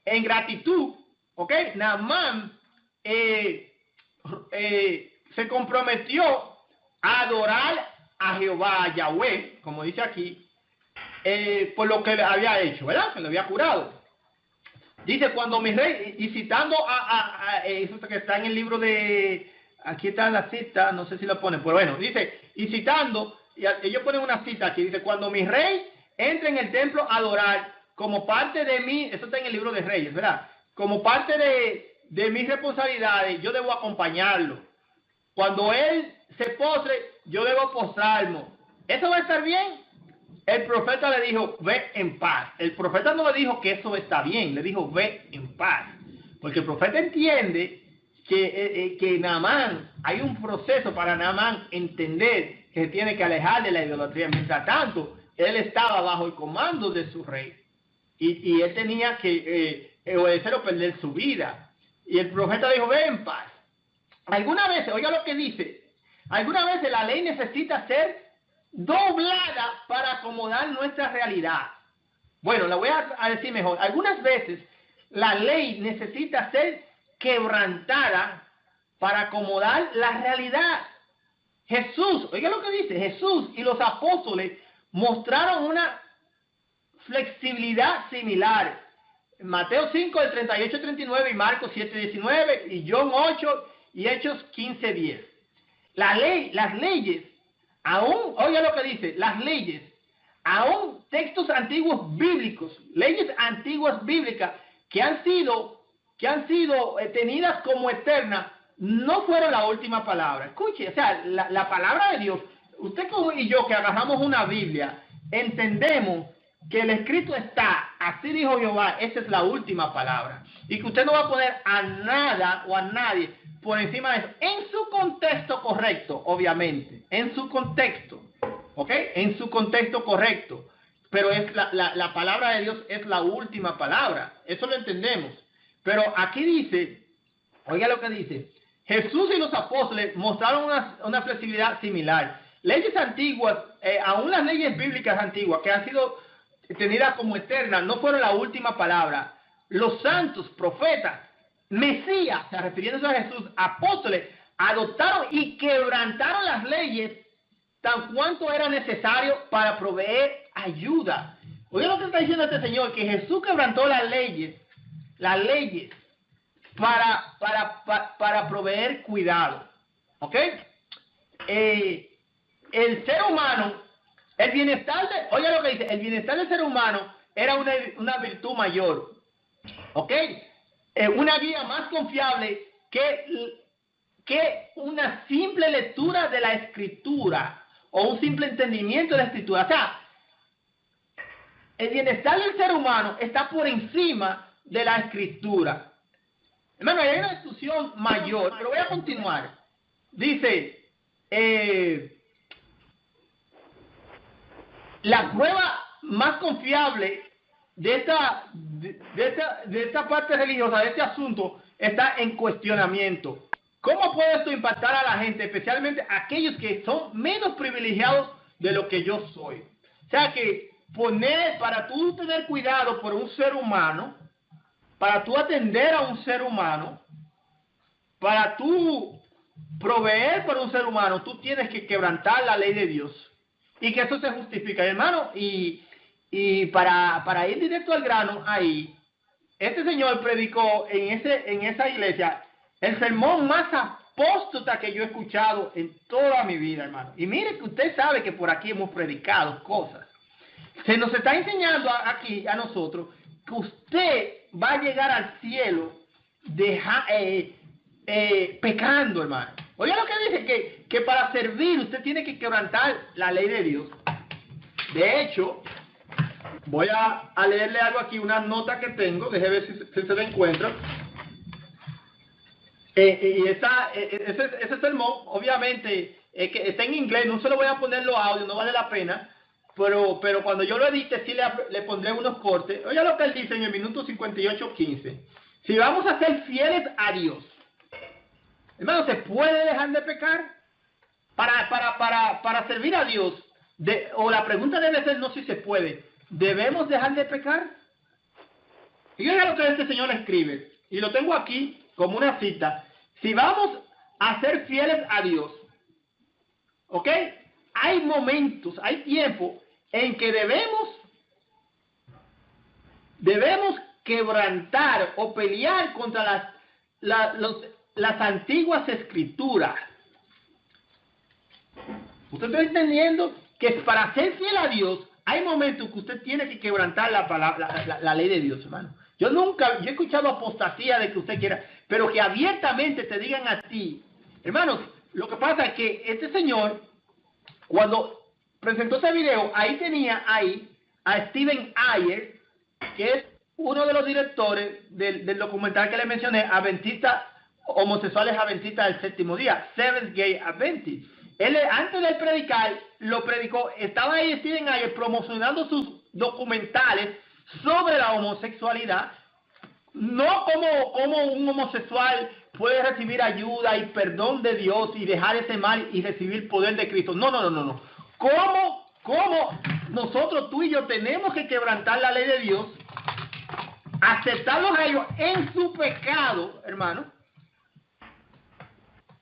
En gratitud, ¿ok? Naamán se comprometió a adorar a Jehová, a Yahweh, como dice aquí, por lo que le había hecho, ¿verdad? Que le había curado. Dice, cuando mi rey, y citando eso que está en el libro de, aquí está la cita, no sé si lo ponen, pero bueno, dice, y citando, y ellos ponen una cita aquí, dice, cuando mi rey entre en el templo a adorar, como parte de mí, eso está en el libro de Reyes, ¿verdad? Como parte de mis responsabilidades, yo debo acompañarlo. Cuando él se postre, yo debo postrarme. ¿Eso va a estar bien? El profeta le dijo, ve en paz. El profeta no le dijo que eso está bien, le dijo, ve en paz. Porque el profeta entiende que Naamán, hay un proceso para Naamán entender que se tiene que alejar de la idolatría. Mientras tanto, él estaba bajo el comando de su rey. Y él tenía que obedecer o perder su vida. Y el profeta dijo, ve en paz. Algunas veces, oiga lo que dice, algunas veces la ley necesita ser doblada para acomodar nuestra realidad. Bueno, la voy a decir mejor. Algunas veces la ley necesita ser quebrantada para acomodar la realidad. Jesús, oiga lo que dice, Jesús y los apóstoles mostraron una flexibilidad similar. Mateo 5, del 38 al 39, y Marcos 7, 19, y John 8, y Hechos 15, 10. Las leyes, aún, oiga lo que dice, las leyes, aún textos antiguos bíblicos, leyes antiguas bíblicas que han sido tenidas como eternas, no fueron la última palabra. Escuche, o sea, la palabra de Dios, usted y yo que agarramos una Biblia, entendemos que el escrito está, así dijo Jehová, esa es la última palabra. Y que usted no va a poner a nada o a nadie por encima de eso, en su contexto correcto, obviamente, en su contexto, ¿ok? En su contexto correcto. Pero es la palabra de Dios es la última palabra, eso lo entendemos. Pero aquí dice, oiga lo que dice, Jesús y los apóstoles mostraron una flexibilidad similar. Leyes antiguas, aún las leyes bíblicas antiguas, que han sido tenidas como eternas, no fueron la última palabra. Los santos, profetas, Mesías, o sea, refiriéndose a Jesús, apóstoles, adoptaron y quebrantaron las leyes tan cuanto era necesario para proveer ayuda. Oiga lo que está diciendo este señor, que Jesús quebrantó las leyes para proveer cuidado. ¿Ok? El ser humano, el bienestar del ser humano era una virtud mayor. ¿Ok? Una guía más confiable que una simple lectura de la Escritura o un simple entendimiento de la Escritura. O sea, el bienestar del ser humano está por encima de la Escritura. Hermano, hay una discusión mayor, pero voy a continuar. Dice, la prueba más confiable de esta parte religiosa, de este asunto, está en cuestionamiento. ¿Cómo puede esto impactar a la gente, especialmente a aquellos que son menos privilegiados de lo que yo soy? O sea que para tú tener cuidado por un ser humano, para tú atender a un ser humano, para tú proveer por un ser humano, tú tienes que quebrantar la ley de Dios. Y que eso se justifica, hermano. Y para ir directo al grano, ahí, este señor predicó en esa iglesia el sermón más apóstata que yo he escuchado en toda mi vida, hermano. Y mire que usted sabe que por aquí hemos predicado cosas. Se nos está enseñando aquí a nosotros que usted va a llegar al cielo pecando, hermano. Oiga lo que dice, que para servir usted tiene que quebrantar la ley de Dios. De hecho, voy a leerle algo aquí, una nota que tengo, déjeme ver si se la encuentra. Ese sermón, obviamente, que está en inglés, no se lo voy a poner los audios, no vale la pena, pero cuando yo lo edite, sí le pondré unos cortes. Oiga lo que él dice en el minuto 58:15. Si vamos a ser fieles a Dios, hermano, ¿se puede dejar de pecar? Para servir a Dios, o la pregunta debe ser no si se puede, ¿debemos dejar de pecar? Y oiga lo que este señor escribe, y lo tengo aquí como una cita. Si vamos a ser fieles a Dios, ¿ok? Hay momentos, hay tiempo en que debemos quebrantar o pelear contra las antiguas escrituras. ¿Usted está entendiendo que para ser fiel a Dios hay momentos que usted tiene que quebrantar la ley de Dios, hermano? Yo he escuchado apostasía de que usted quiera, pero que abiertamente te digan a ti, hermanos, lo que pasa es que este señor, cuando presentó ese video, ahí tenía a Steven Ayer, que es uno de los directores del documental que le mencioné, homosexuales adventistas del séptimo día, Seventh Day Adventist. Él, antes de predicar, lo predicó, estaba ahí Steven Ayer promocionando sus documentales sobre la homosexualidad, no como un homosexual puede recibir ayuda y perdón de Dios y dejar ese mal y recibir poder de Cristo. No. ¿Cómo nosotros, tú y yo, tenemos que quebrantar la ley de Dios, aceptarlos a ellos en su pecado, hermano?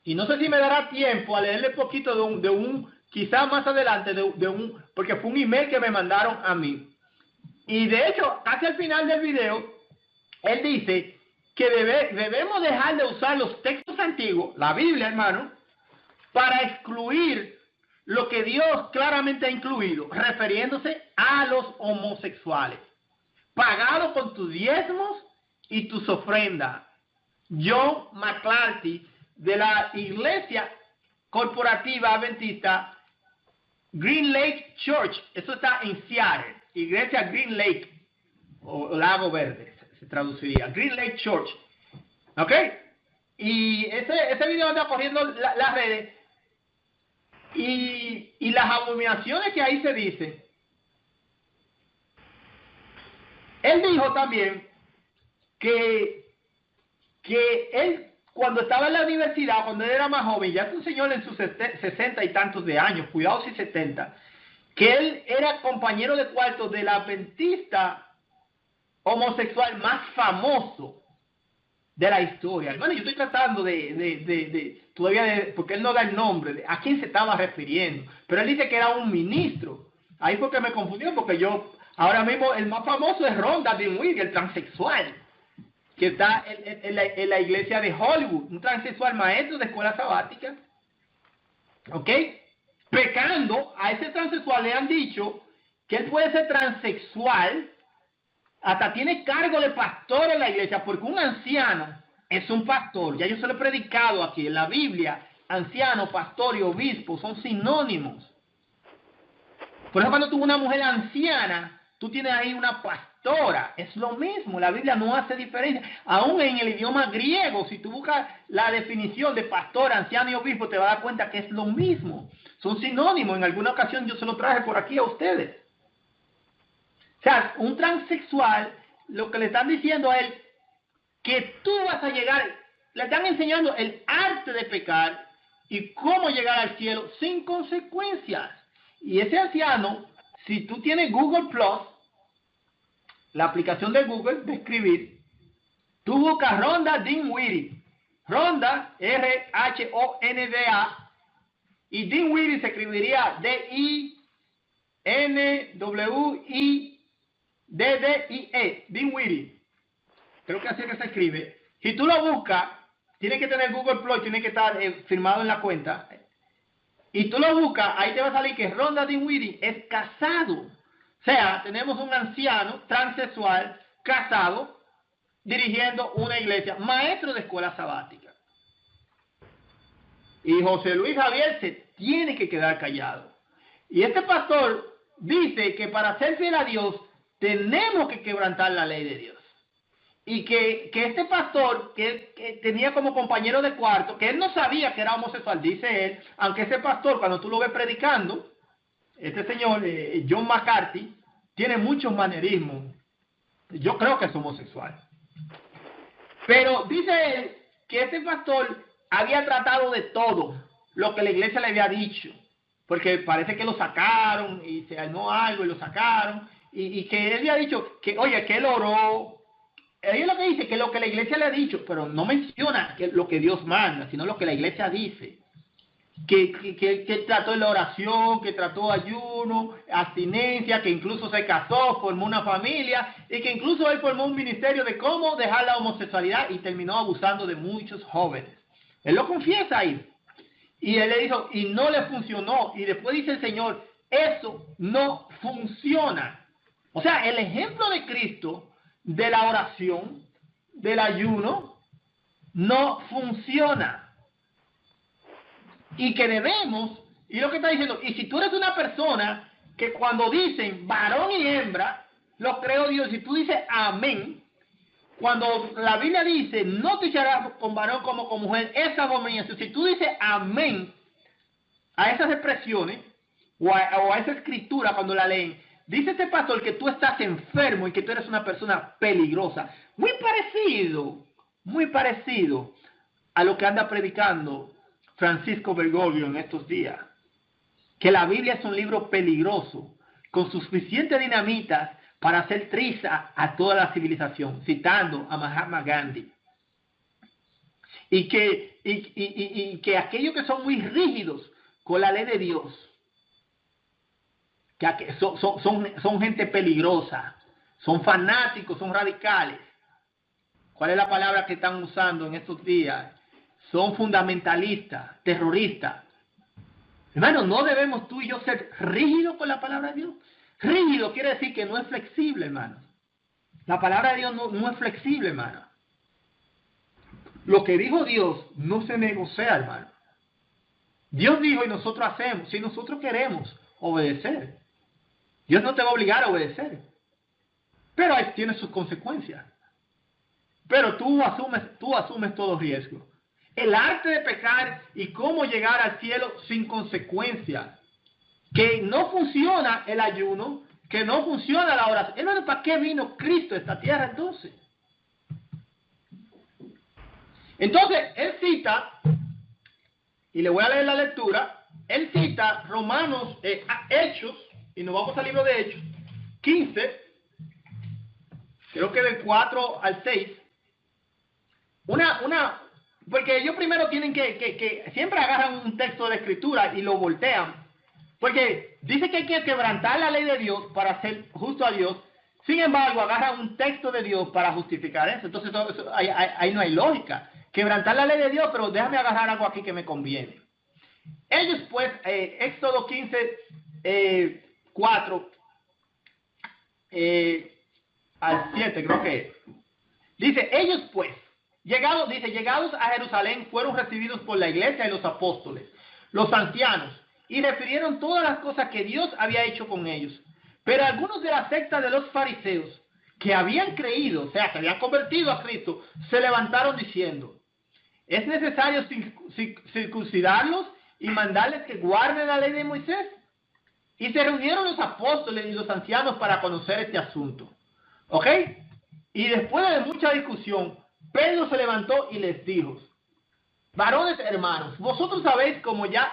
Y no sé si me dará tiempo a leerle poquito de un quizás más adelante, porque fue un email que me mandaron a mí. Y de hecho, casi al final del video, él dice que debemos dejar de usar los textos antiguos, la Biblia, hermano, para excluir lo que Dios claramente ha incluido, refiriéndose a los homosexuales. Pagado con tus diezmos y tus ofrendas. John McClarty de la iglesia corporativa adventista Green Lake Church. Eso está en Seattle. Iglesia Green Lake, o Lago Verde, se traduciría. Green Lake Church. ¿Ok? Y ese video anda corriendo las redes. Y las abominaciones que ahí se dicen. Él dijo también que él, cuando estaba en la universidad, cuando él era más joven, ya es un señor en sus 60 y tantos de años, cuidado si 70, que él era compañero de cuarto del adventista homosexual más famoso de la historia. Hermano, yo estoy tratando porque él no da el nombre, a quién se estaba refiriendo, pero él dice que era un ministro. Ahí fue que me confundió, porque ahora mismo el más famoso es Rhonda Dinwiddie, el transexual, que está en la iglesia de Hollywood, un transexual maestro de escuela sabática, ¿ok? Pecando, a ese transexual le han dicho que él puede ser transexual, hasta tiene cargo de pastor en la iglesia, porque un anciano es un pastor. Ya yo se lo he predicado aquí en la Biblia. Anciano, pastor y obispo son sinónimos. Por eso cuando tú una mujer anciana, tú tienes ahí una pastora. Es lo mismo, la Biblia no hace diferencia. Aún en el idioma griego, si tú buscas la definición de pastor, anciano y obispo, te vas a dar cuenta que es lo mismo. Son sinónimos. En alguna ocasión yo se lo traje por aquí a ustedes. O sea, un transexual, lo que le están diciendo a él, que tú vas a llegar, le están enseñando el arte de pecar y cómo llegar al cielo sin consecuencias. Y ese anciano, si tú tienes Google Plus, la aplicación de Google de escribir, tú buscas Rhonda Dinwiddie. Rhonda, R-H-O-N-D-A, y Dinwiddie se escribiría D-I-N-W-I-D-D-I-E, Dinwiddie. Creo que así es que se escribe. Si tú lo buscas, tiene que tener Google Plus, tiene que estar firmado en la cuenta. Y tú lo buscas, ahí te va a salir que Rhonda Dinwiddie es casado. O sea, tenemos un anciano transexual casado dirigiendo una iglesia, maestro de escuela sabática. Y José Luis Javier se tiene que quedar callado. Y este pastor dice que para ser fiel a Dios tenemos que quebrantar la ley de Dios. Y que este pastor, que tenía como compañero de cuarto, que él no sabía que era homosexual, dice él, aunque ese pastor, cuando tú lo ves predicando, este señor, John McCarthy, tiene muchos manerismos. Yo creo que es homosexual. Pero dice él que este pastor había tratado de todo lo que la iglesia le había dicho, porque parece que lo sacaron y se armó algo y lo sacaron, y que él había dicho que, oye, que él oró. Él es lo que dice, que lo que la iglesia le ha dicho, pero no menciona lo que Dios manda, sino lo que la iglesia dice. Que trató de la oración, que trató ayuno, abstinencia, que incluso se casó, formó una familia, y que incluso él formó un ministerio de cómo dejar la homosexualidad y terminó abusando de muchos jóvenes. Él lo confiesa ahí. Y él le dijo, y no le funcionó. Y después dice el Señor, eso no funciona. O sea, el ejemplo de Cristo de la oración, del ayuno, no funciona. Y que debemos, y lo que está diciendo, y si tú eres una persona que cuando dicen varón y hembra, lo creo Dios, si tú dices amén, cuando la Biblia dice no te echarás con varón como con mujer, esa abominación, si tú dices amén a esas expresiones, o a esa escritura cuando la leen, dice este pastor que tú estás enfermo y que tú eres una persona peligrosa. Muy parecido a lo que anda predicando Francisco Bergoglio en estos días. Que la Biblia es un libro peligroso, con suficiente dinamita para hacer triza a toda la civilización, citando a Mahatma Gandhi. Y que aquellos que son muy rígidos con la ley de Dios, que son gente peligrosa, son fanáticos, son radicales. ¿Cuál es la palabra que están usando en estos días? Son fundamentalistas, terroristas. Hermano, no debemos tú y yo ser rígidos con la palabra de Dios. Rígido quiere decir que no es flexible, hermano. La palabra de Dios no es flexible, hermano. Lo que dijo Dios no se negocia, hermano. Dios dijo y nosotros hacemos, si nosotros queremos obedecer. Dios no te va a obligar a obedecer. Pero ahí tiene sus consecuencias. Pero tú asumes todo riesgo. El arte de pecar y cómo llegar al cielo sin consecuencias. Que no funciona el ayuno, que no funciona la oración. Hermano, ¿para qué vino Cristo a esta tierra entonces? Entonces, él cita, y le voy a leer la lectura, él cita Romanos, Hechos, y nos vamos al libro de Hechos, 15, creo que del 4 al 6, porque ellos primero tienen que siempre agarran un texto de la Escritura y lo voltean, porque dice que hay que quebrantar la ley de Dios para ser justo a Dios. Sin embargo, agarran un texto de Dios para justificar eso. Entonces, ahí no hay lógica. Quebrantar la ley de Dios, pero déjame agarrar algo aquí que me conviene. Ellos pues, Éxodo 15, 4 al 7, creo que dice, ellos pues, llegados a Jerusalén, fueron recibidos por la iglesia y los apóstoles, los ancianos, y refirieron todas las cosas que Dios había hecho con ellos. Pero algunos de la secta de los fariseos, que habían creído, o sea, que habían convertido a Cristo, se levantaron diciendo, ¿es necesario circuncidarlos y mandarles que guarden la ley de Moisés? Y se reunieron los apóstoles y los ancianos para conocer este asunto. ¿Ok? Y después de mucha discusión, Pedro se levantó y les dijo, varones hermanos, vosotros sabéis como ya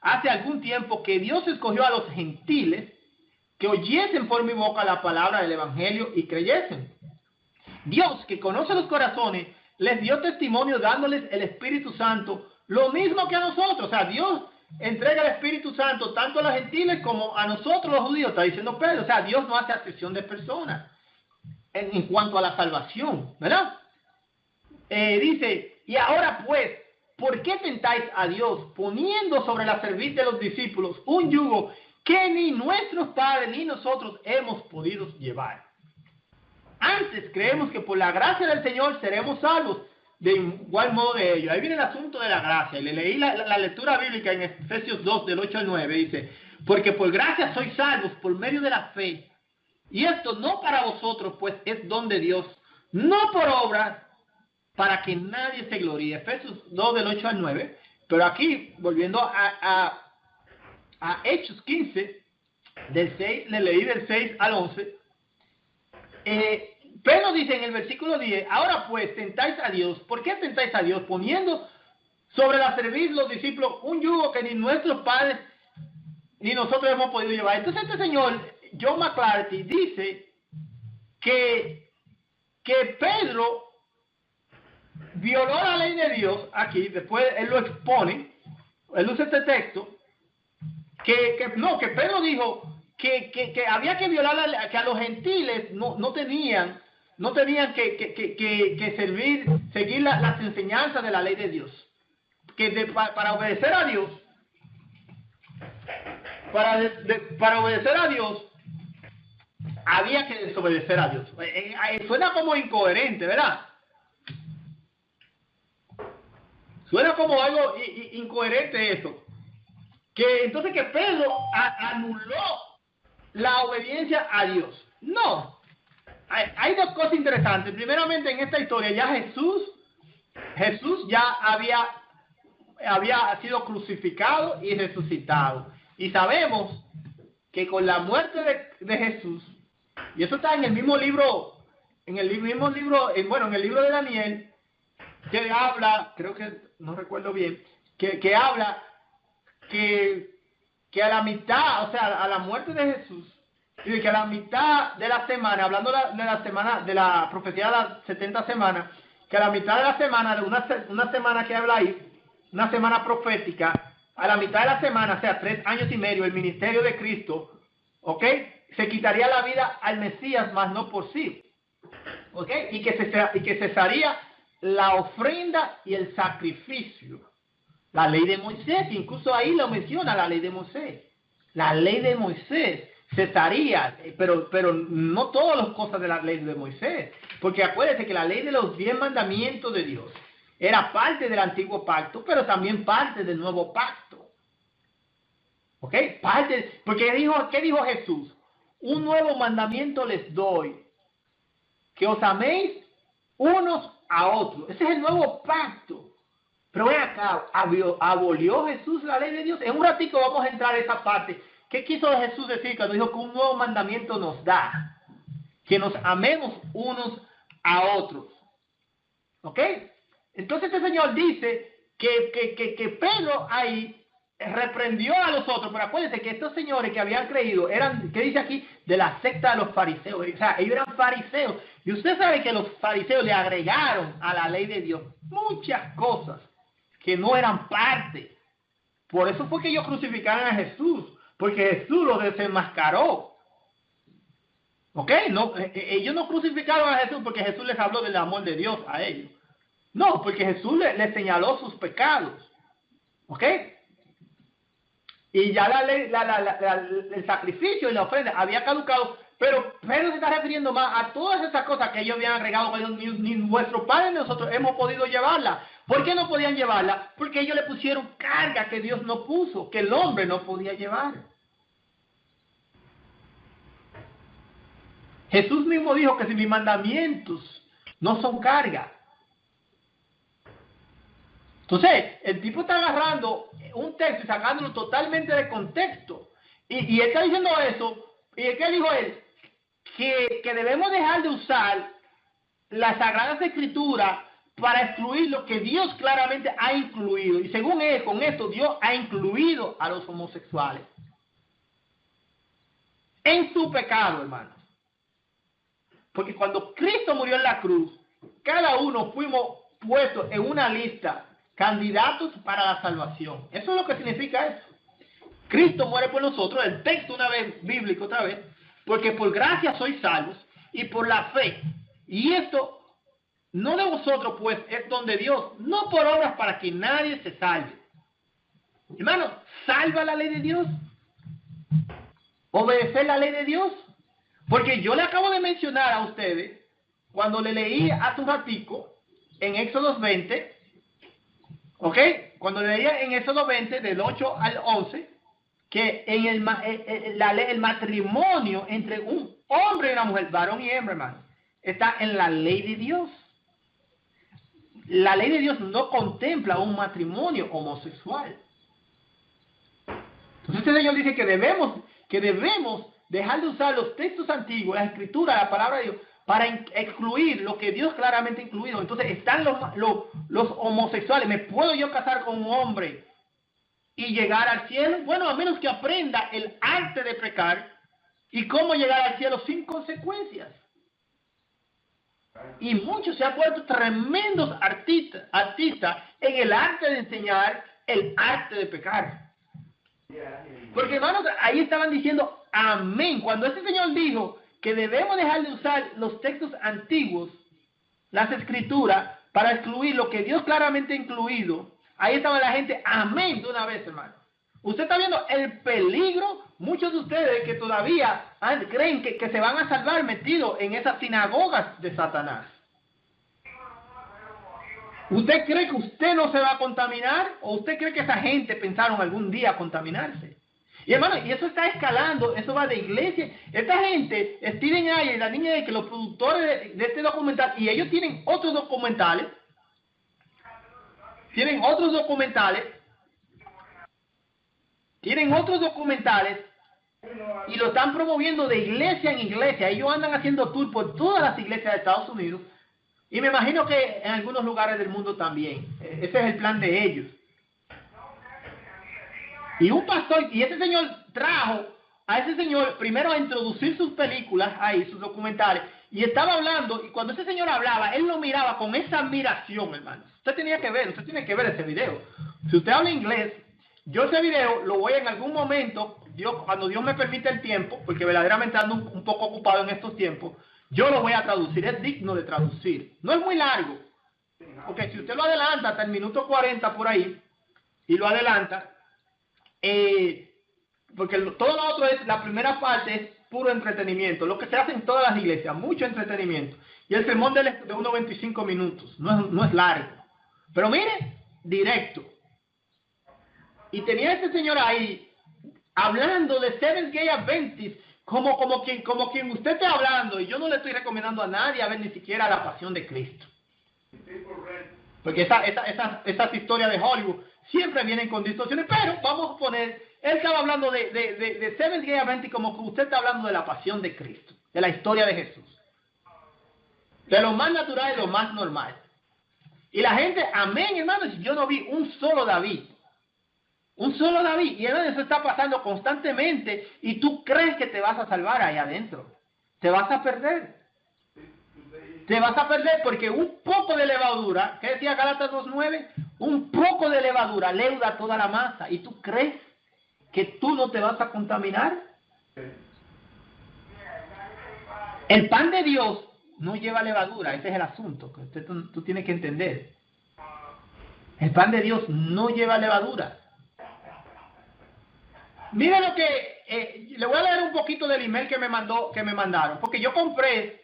hace algún tiempo que Dios escogió a los gentiles que oyesen por mi boca la palabra del evangelio y creyesen. Dios, que conoce los corazones, les dio testimonio dándoles el Espíritu Santo, lo mismo que a nosotros. O sea, Dios entrega el Espíritu Santo tanto a los gentiles como a nosotros los judíos, está diciendo Pedro. O sea, Dios no hace acepción de personas en cuanto a la salvación, ¿verdad? Dice, y ahora pues, ¿por qué tentáis a Dios poniendo sobre la cerviz de los discípulos un yugo que ni nuestros padres ni nosotros hemos podido llevar? Antes creemos que por la gracia del Señor seremos salvos de igual modo de ellos. Ahí viene el asunto de la gracia. Y le leí la lectura bíblica en Efesios 2, del 8 al 9. Dice, porque por gracia sois salvos por medio de la fe. Y esto no para vosotros, pues es don de Dios, no por obras, para que nadie se gloríe. Efesios 2, del 8 al 9. Pero aquí, volviendo a Hechos 15, del 6, le leí del 6 al 11. Pedro dice en el versículo 10, ahora pues tentáis a Dios. ¿Por qué tentáis a Dios? Poniendo sobre la cerviz los discípulos un yugo que ni nuestros padres ni nosotros hemos podido llevar. Entonces este señor, John McClarty, dice que Pedro violó la ley de Dios aquí. Después él lo expone, él usa este texto, que Pedro dijo que había que violar la ley, que a los gentiles no tenían que seguir las enseñanzas de la ley de Dios, para obedecer a Dios, para obedecer a Dios había que desobedecer a Dios. Suena como incoherente, ¿verdad? Suena como algo incoherente eso. Que entonces que Pedro anuló la obediencia a Dios. No. Hay dos cosas interesantes. Primeramente, en esta historia ya Jesús ya había sido crucificado y resucitado. Y sabemos que con la muerte de Jesús, y eso está en el mismo libro, en el libro de Daniel, que habla, creo que no recuerdo bien, que habla que a la mitad, o sea, a la muerte de Jesús, y que a la mitad de la semana, hablando de la semana, de la profecía de las 70 semanas, que a la mitad de la semana, de una semana que habla ahí, una semana profética, a la mitad de la semana, o sea, 3 años y medio, el ministerio de Cristo, ¿ok? Se quitaría la vida al Mesías, mas no por sí, ¿ok? Y que cesaría la ofrenda y el sacrificio. La ley de Moisés, incluso ahí lo menciona la ley de Moisés. La ley de Moisés cesaría, pero no todas las cosas de la ley de Moisés. Porque acuérdense que la ley de los 10 mandamientos de Dios Era parte del antiguo pacto, pero también parte del nuevo pacto. ¿Ok? Porque ¿qué dijo Jesús? Un nuevo mandamiento les doy, que os améis unos a otros. Ese es el nuevo pacto. Pero ven acá, ¿abolió Jesús la ley de Dios? En un ratito vamos a entrar a esa parte. ¿Qué quiso Jesús decir cuando dijo que un nuevo mandamiento nos da? Que nos amemos unos a otros. ¿Ok? Entonces este Señor dice que Pedro ahí reprendió a los otros, pero acuérdense que estos señores que habían creído eran, ¿qué dice aquí? De la secta de los fariseos. O sea, ellos eran fariseos. Y usted sabe que los fariseos le agregaron a la ley de Dios muchas cosas que no eran parte. Por eso fue que ellos crucificaron a Jesús, porque Jesús los desenmascaró. ¿Ok? No, ellos no crucificaron a Jesús porque Jesús les habló del amor de Dios a ellos. No, porque Jesús les señaló sus pecados. ¿Ok? Y ya la ley, el sacrificio y la ofrenda había caducado, pero Pedro se está refiriendo más a todas esas cosas que ellos habían agregado. Ni nuestro Padre ni nosotros hemos podido llevarla. ¿Por qué no podían llevarla? Porque ellos le pusieron carga que Dios no puso, que el hombre no podía llevar. Jesús mismo dijo que si mis mandamientos no son carga. Entonces, el tipo está agarrando un texto y sacándolo totalmente de contexto. Y él está diciendo eso. ¿Y qué dijo él? Que debemos dejar de usar las Sagradas Escrituras para excluir lo que Dios claramente ha incluido. Y según él, con esto, Dios ha incluido a los homosexuales en su pecado, hermanos. Porque cuando Cristo murió en la cruz, cada uno fuimos puestos en una lista, candidatos para la salvación. Eso es lo que significa eso. Cristo muere por nosotros, el texto una vez, bíblico otra vez, porque por gracia sois salvos y por la fe. Y esto no de vosotros, pues, es don de Dios, no por obras para que nadie se salve. Hermano, ¿salva la ley de Dios? ¿Obedecer la ley de Dios? Porque yo le acabo de mencionar a ustedes, cuando le leí hace un ratico, en Éxodo 20, ¿ok? Cuando le leía en Éxodo 20, del 8 al 11, que en el matrimonio entre un hombre y una mujer, varón y hembra, hermano, está en la ley de Dios. La ley de Dios no contempla un matrimonio homosexual. Entonces el Señor dice que debemos dejar de usar los textos antiguos, la escritura, la palabra de Dios, para excluir lo que Dios claramente ha incluido. Entonces están los homosexuales. ¿Me puedo yo casar con un hombre y llegar al cielo? Bueno, a menos que aprenda el arte de pecar y cómo llegar al cielo sin consecuencias. Y muchos se han vuelto tremendos artistas en el arte de enseñar el arte de pecar. Porque, hermanos, ahí estaban diciendo amén. Cuando ese Señor dijo que debemos dejar de usar los textos antiguos, las escrituras, para excluir lo que Dios claramente ha incluido, ahí estaba la gente amén de una vez, hermano. Usted está viendo el peligro, muchos de ustedes que todavía creen que se van a salvar metidos en esas sinagogas de Satanás. ¿Usted cree que usted no se va a contaminar? ¿O usted cree que esa gente pensaron algún día contaminarse? Y hermano, y eso está escalando, eso va de iglesia. Esta gente, Steven Ayer, la niña de que los productores de este documental, y ellos tienen otros documentales, y lo están promoviendo de iglesia en iglesia. Ellos andan haciendo tour por todas las iglesias de Estados Unidos, y me imagino que en algunos lugares del mundo también. Ese es el plan de ellos. Y un pastor, y ese señor trajo a ese señor primero a introducir sus películas ahí, sus documentales, y estaba hablando, y cuando ese señor hablaba, él lo miraba con esa admiración, hermano. Usted tiene que ver ese video. Si usted habla inglés, yo ese video lo voy en algún momento, cuando Dios me permite el tiempo, porque verdaderamente ando un poco ocupado en estos tiempos, yo lo voy a traducir, es digno de traducir. No es muy largo, porque si usted lo adelanta hasta el minuto 40 por ahí, y lo adelanta, porque todo lo otro la primera parte es puro entretenimiento, lo que se hace en todas las iglesias, mucho entretenimiento. Y el sermón de unos 25 minutos, no es largo. Pero mire, directo. Y tenía este señor ahí hablando de Seventh Day Adventist como quien usted está hablando, y yo no le estoy recomendando a nadie a ver ni siquiera La Pasión de Cristo. Porque esas historias de Hollywood siempre vienen con distorsiones, pero vamos a poner, él estaba hablando de Seventh Day Adventist como que usted está hablando de la Pasión de Cristo, de la historia de Jesús, de lo más natural y lo más normal. Y la gente, amén, hermano, yo no vi un solo David. Un solo David. Y eso está pasando constantemente. Y tú crees que te vas a salvar ahí adentro. Te vas a perder. Te vas a perder porque un poco de levadura, ¿qué decía Gálatas 2:9? Un poco de levadura leuda toda la masa. ¿Y tú crees que tú no te vas a contaminar? El pan de Dios no lleva levadura. Ese es el asunto que tú tienes que entender. El pan de Dios no lleva levadura. Mira lo que le voy a leer un poquito del email que me mandaron, porque yo compré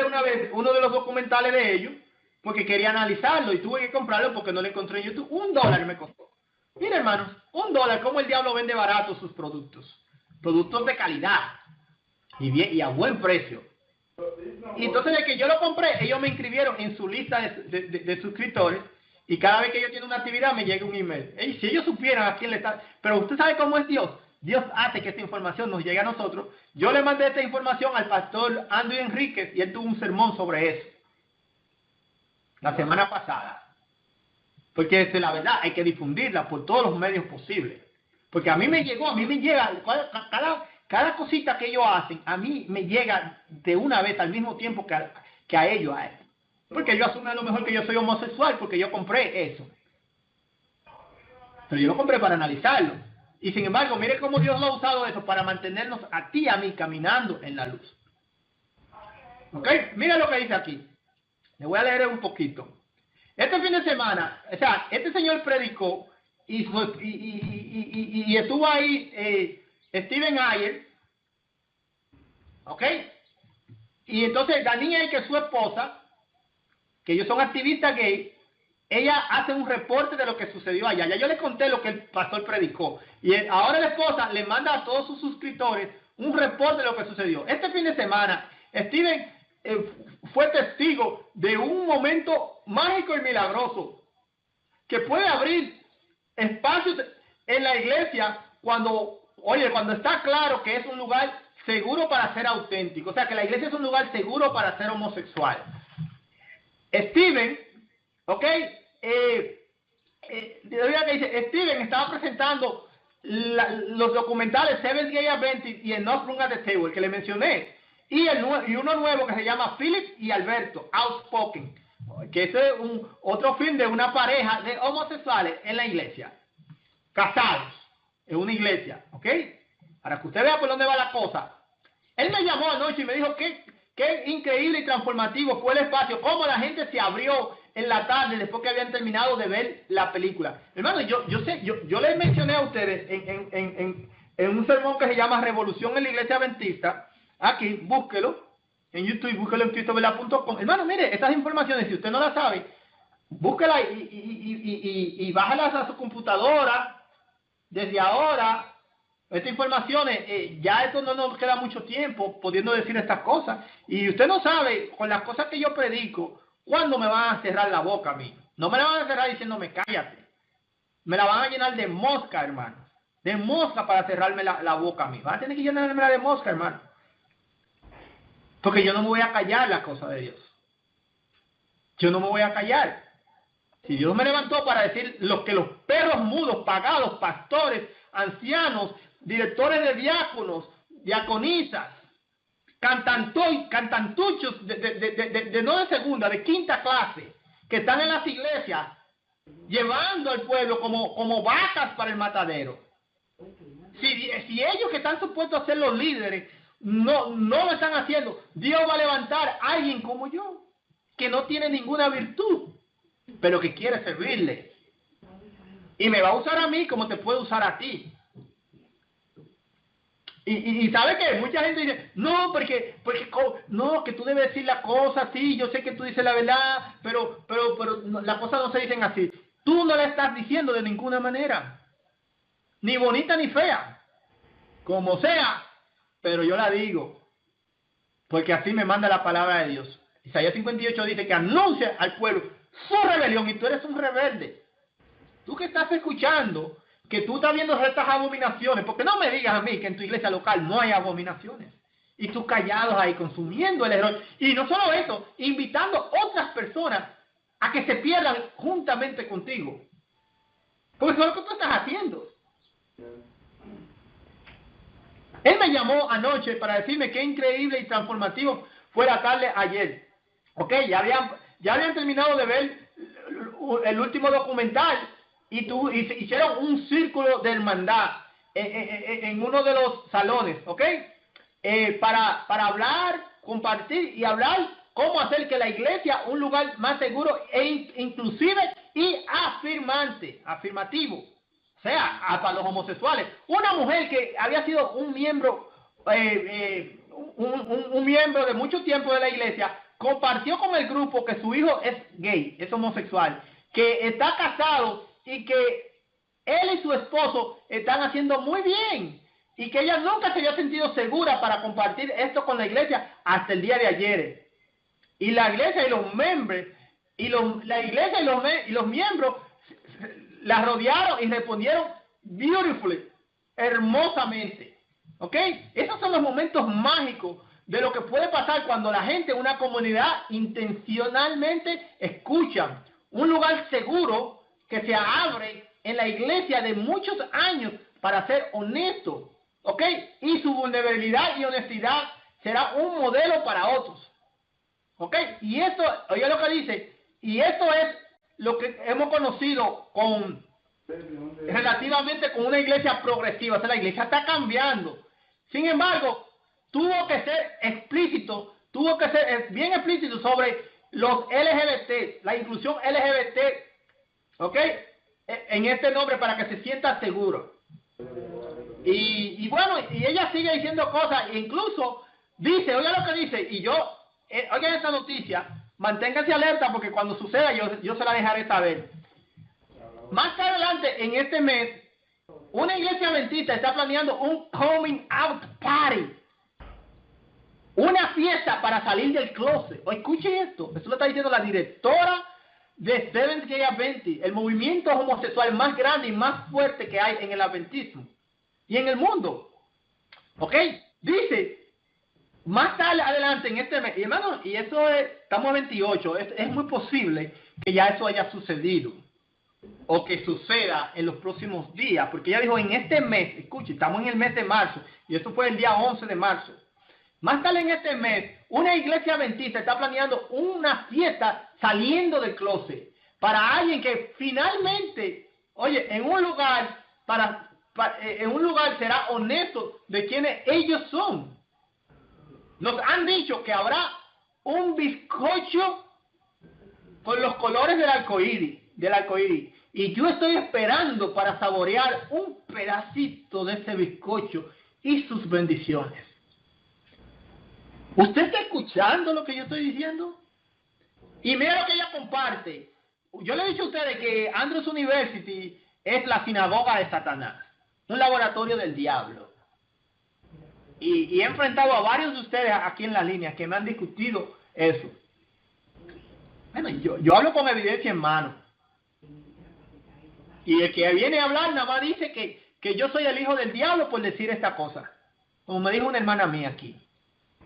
una vez uno de los documentales de ellos porque quería analizarlo y tuve que comprarlo porque no lo encontré en YouTube. $1 me costó. Mira, hermanos, $1, cómo el diablo vende barato sus productos de calidad y a buen precio. Y entonces de que yo lo compré, ellos me inscribieron en su lista de suscriptores. Y cada vez que ellos tienen una actividad me llega un email. Y si ellos supieran a quién le está... Pero usted sabe cómo es Dios. Dios hace que esta información nos llegue a nosotros. Yo le mandé esta información al pastor Andrew Enríquez y él tuvo un sermón sobre eso la semana pasada. Porque la verdad hay que difundirla por todos los medios posibles. Porque a mí me llega, cada cosita que ellos hacen, a mí me llega de una vez al mismo tiempo que a ellos. Porque yo asumo a lo mejor que yo soy homosexual porque yo compré eso. Pero yo lo compré para analizarlo. Y sin embargo, mire cómo Dios lo ha usado eso para mantenernos a ti y a mí caminando en la luz. ¿Ok? Mira lo que dice aquí. Le voy a leer un poquito. Este fin de semana, o sea, este señor predicó y estuvo ahí Steven Ayer. ¿Ok? Y entonces Daniel, que es su esposa, que ellos son activistas gay, ella hace un reporte de lo que sucedió allá. Ya yo le conté lo que el pastor predicó. Y ahora la esposa le manda a todos sus suscriptores un reporte de lo que sucedió. Este fin de semana, Steven fue testigo de un momento mágico y milagroso que puede abrir espacios en la iglesia cuando está claro que es un lugar seguro para ser auténtico. O sea, que la iglesia es un lugar seguro para ser homosexual. Steven, ¿ok? Steven estaba presentando los documentales Seventh Day Adventist y Enough Room at the Table, que le mencioné, y uno nuevo que se llama Philip y Alberto, Outspoken, que es otro film de una pareja de homosexuales en la iglesia, casados en una iglesia, ¿ok? Para que usted vea por dónde va la cosa. Él me llamó anoche y me dijo que qué increíble y transformativo fue el espacio, cómo la gente se abrió en la tarde después que habían terminado de ver la película. Hermano, yo les mencioné a ustedes en un sermón que se llama Revolución en la Iglesia Adventista. Aquí, búsquelo en YouTube, búsquelo en cristovelar.com. Hermano, mire, estas informaciones, si usted no las sabe, búsquela y bájalas a su computadora desde ahora. Estas informaciones, ya esto no nos queda mucho tiempo pudiendo decir estas cosas. Y usted no sabe, con las cosas que yo predico, ¿cuándo me van a cerrar la boca a mí? No me la van a cerrar diciéndome cállate. Me la van a llenar de mosca, hermano. De mosca para cerrarme la boca a mí. Van a tener que llenarme de mosca, hermano. Porque yo no me voy a callar las cosas de Dios. Yo no me voy a callar. Si Dios me levantó para decir lo que los perros mudos, pagados, pastores, ancianos, directores de diáconos, diaconisas, cantantuchos de no de segunda, de quinta clase, que están en las iglesias, llevando al pueblo como vacas para el matadero. Si ellos que están supuestos a ser los líderes no lo están haciendo, Dios va a levantar a alguien como yo, que no tiene ninguna virtud, pero que quiere servirle. Y me va a usar a mí como te puede usar a ti. Y sabe que mucha gente dice, no, no, que tú debes decir la cosa así, yo sé que tú dices la verdad, pero las cosas no se dicen así. Tú no la estás diciendo de ninguna manera, ni bonita ni fea, como sea, pero yo la digo, porque así me manda la palabra de Dios. Isaías 58 dice que anuncia al pueblo su rebelión, y tú eres un rebelde. Tú que estás escuchando, que tú estás viendo estas abominaciones, porque no me digas a mí que en tu iglesia local no hay abominaciones, y tú callados ahí consumiendo el error, y no solo eso, invitando a otras personas a que se pierdan juntamente contigo, porque eso es lo que tú estás haciendo. Él me llamó anoche para decirme qué increíble y transformativo fue la tarde ayer. Ok, ya habían terminado de ver el último documental y hicieron un círculo de hermandad en uno de los salones, ok, para hablar, compartir y hablar cómo hacer que la iglesia un lugar más seguro e inclusive y afirmativo. O sea, hasta los homosexuales. Una mujer que había sido un miembro, un miembro de mucho tiempo de la iglesia, compartió con el grupo que su hijo es gay, es homosexual, que está casado y que él y su esposo están haciendo muy bien y que ella nunca se había sentido segura para compartir esto con la iglesia hasta el día de ayer. Y la iglesia y los miembros y los miembros la rodearon y respondieron beautifully, hermosamente. ¿Ok? Esos son los momentos mágicos de lo que puede pasar cuando la gente en una comunidad intencionalmente escucha. Un lugar seguro que se abre en la iglesia de muchos años para ser honesto. ¿Ok? Y su vulnerabilidad y honestidad será un modelo para otros. ¿Ok? Y esto, oiga lo que dice, y esto es lo que hemos conocido relativamente con una iglesia progresiva. O sea, la iglesia está cambiando. Sin embargo, tuvo que ser bien explícito sobre los LGBT, la inclusión LGBT, ¿ok? En este nombre para que se sienta seguro. Y bueno, y ella sigue diciendo cosas, e incluso dice, oiga lo que dice, y yo, oigan esta noticia, manténganse alerta porque cuando suceda yo se la dejaré saber. Más adelante en este mes, una iglesia adventista está planeando un coming out party. Una fiesta para salir del closet. O escuche esto, eso lo está diciendo la directora de Seventh Day Adventist, el movimiento homosexual más grande y más fuerte que hay en el adventismo y en el mundo. ¿Ok? Dice, más tarde adelante en este mes, y hermano, y eso es, estamos a 28, es muy posible que ya eso haya sucedido o que suceda en los próximos días, porque ella dijo en este mes, escuche, estamos en el mes de marzo, y esto fue el día 11 de marzo. Más tarde en este mes, una iglesia adventista está planeando una fiesta saliendo del closet para alguien que finalmente, oye, en un lugar será honesto de quienes ellos son. Nos han dicho que habrá un bizcocho con los colores del arcoíris, y yo estoy esperando para saborear un pedacito de ese bizcocho y sus bendiciones. ¿Usted está escuchando lo que yo estoy diciendo? Y mira lo que ella comparte. Yo le he dicho a ustedes que Andrews University es la sinagoga de Satanás, un laboratorio del diablo. Y he enfrentado a varios de ustedes aquí en la línea que me han discutido eso. Bueno, yo hablo con evidencia en mano. Y el que viene a hablar nada más dice que yo soy el hijo del diablo por decir esta cosa. Como me dijo una hermana mía aquí.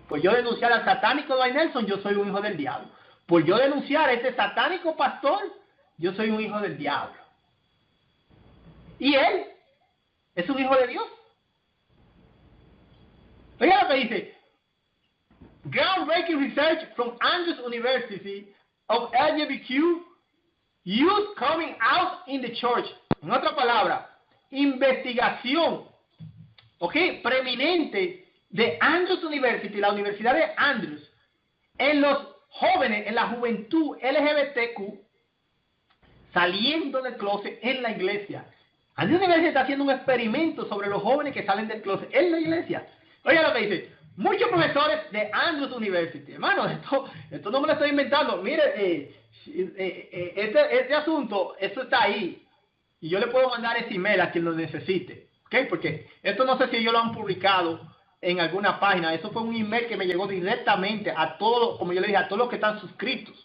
Por yo denunciar al satánico Dwight Nelson, yo soy un hijo del diablo. Por yo denunciar a este satánico pastor, yo soy un hijo del diablo. Y él es un hijo de Dios. Oiga lo que dice. Groundbreaking research from Andrews University of LGBTQ youth coming out in the church. En otra palabra, investigación, preeminente de Andrews University, la Universidad de Andrews, en los jóvenes, en la juventud LGBTQ, saliendo del closet en la iglesia. Andrews University está haciendo un experimento sobre los jóvenes que salen del closet en la iglesia. Oiga lo que dice. Muchos profesores de Andrews University. Hermano, esto no me lo estoy inventando. Mire, este asunto, esto está ahí. Y yo le puedo mandar ese email a quien lo necesite. ¿Ok? Porque esto no sé si ellos lo han publicado en alguna página. Eso fue un email que me llegó directamente a todos, como yo le dije, a todos los que están suscritos.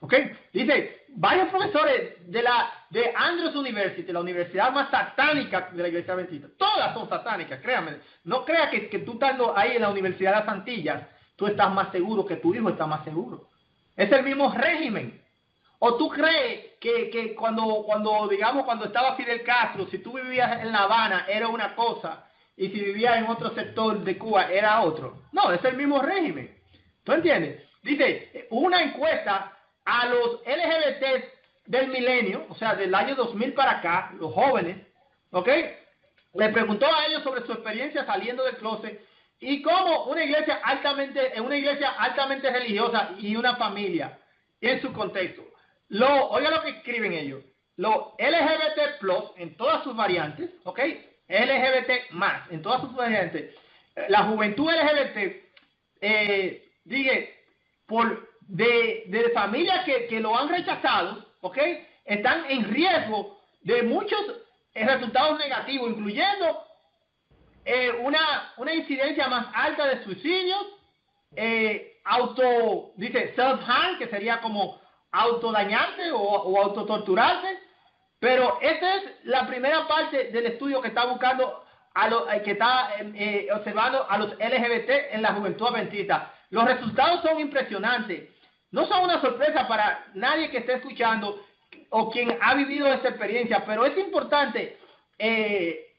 ¿Ok? Dice, varios profesores de Andrews University, la universidad más satánica de la iglesia adventista, todas son satánicas, créanme. No crea que tú estando ahí en la Universidad de las Antillas, tú estás más seguro, que tu hijo está más seguro. Es el mismo régimen. ¿O tú crees que cuando estaba Fidel Castro, si tú vivías en La Habana era una cosa, y si vivías en otro sector de Cuba era otro? No, es el mismo régimen. ¿Tú entiendes? Dice, una encuesta a los LGBT del milenio, o sea, del año 2000 para acá, los jóvenes, ¿ok? Le preguntó a ellos sobre su experiencia saliendo del closet y cómo una iglesia altamente religiosa y una familia en su contexto. Oiga lo que escriben ellos. Lo LGBT+ en todas sus variantes, ¿ok? LGBT+ en todas sus variantes. La juventud LGBT, de familias que lo han rechazado, ¿ok? Están en riesgo de muchos resultados negativos, incluyendo una incidencia más alta de suicidios, dice self-harm, que sería como autodañarse o autotorturarse. Pero esta es la primera parte del estudio que está buscando observando a los LGBT en la juventud adventista. Los resultados son impresionantes. No son una sorpresa para nadie que esté escuchando o quien ha vivido esta experiencia, pero es importante que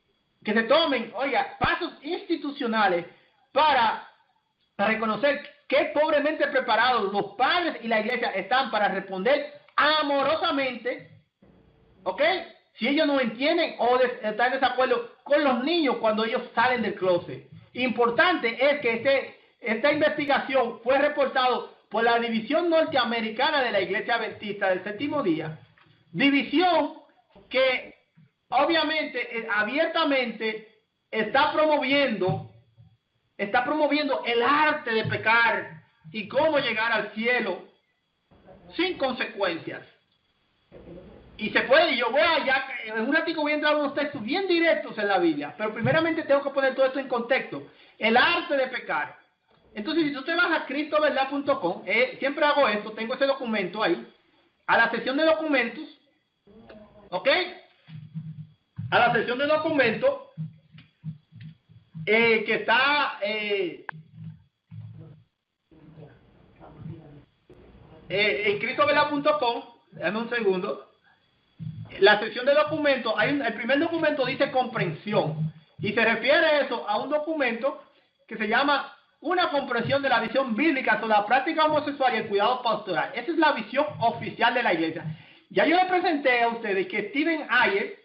se tomen, pasos institucionales para reconocer qué pobremente preparados los padres y la iglesia están para responder amorosamente, ¿ok? Si ellos no entienden o están en desacuerdo con los niños cuando ellos salen del closet. Importante es que esta investigación fue reportado por la División Norteamericana de la Iglesia Adventista del Séptimo Día, división que obviamente, abiertamente está promoviendo el arte de pecar y cómo llegar al cielo sin consecuencias. Y se puede, yo voy allá, en un ratito voy a entrar a unos textos bien directos en la Biblia, pero primeramente tengo que poner todo esto en contexto. El arte de pecar. Entonces, si tú te vas a cristoverdad.com, siempre hago esto, tengo ese documento ahí, a la sección de documentos, ¿ok? A la sección de documentos, que está en cristoverdad.com, dame un segundo. La sección de documentos, el primer documento dice comprensión, y se refiere eso a un documento que se llama Una comprensión de la visión bíblica sobre la práctica homosexual y el cuidado pastoral. Esa es la visión oficial de la iglesia. Ya yo le presenté a ustedes que Stephen Ayer,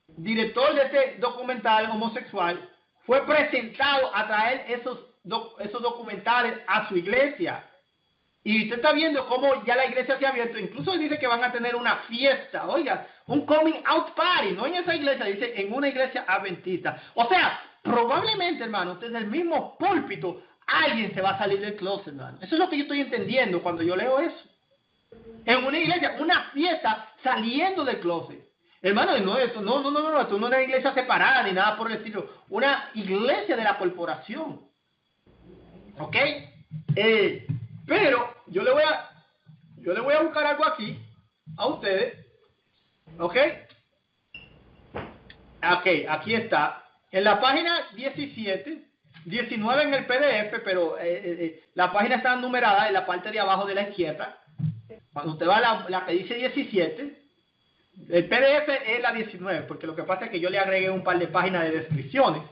director de este documental homosexual, fue presentado a traer esos documentales a su iglesia. Y usted está viendo cómo ya la iglesia se ha abierto. Incluso dice que van a tener una fiesta, oiga, un coming out party, no en esa iglesia, dice en una iglesia adventista. O sea, probablemente, hermano, desde el mismo púlpito, alguien se va a salir del closet, hermano. Eso es lo que yo estoy entendiendo cuando yo leo eso. En una iglesia, una fiesta saliendo del closet. Hermano, esto no es una iglesia separada ni nada por el estilo. Una iglesia de la corporación. ¿Ok? Pero yo le voy a buscar algo aquí a ustedes. ¿Ok? Ok, aquí está. En la página 19 en el PDF, pero la página está numerada en la parte de abajo de la izquierda. Cuando usted va a la que dice 17, el PDF es la 19, porque lo que pasa es que yo le agregué un par de páginas de descripciones.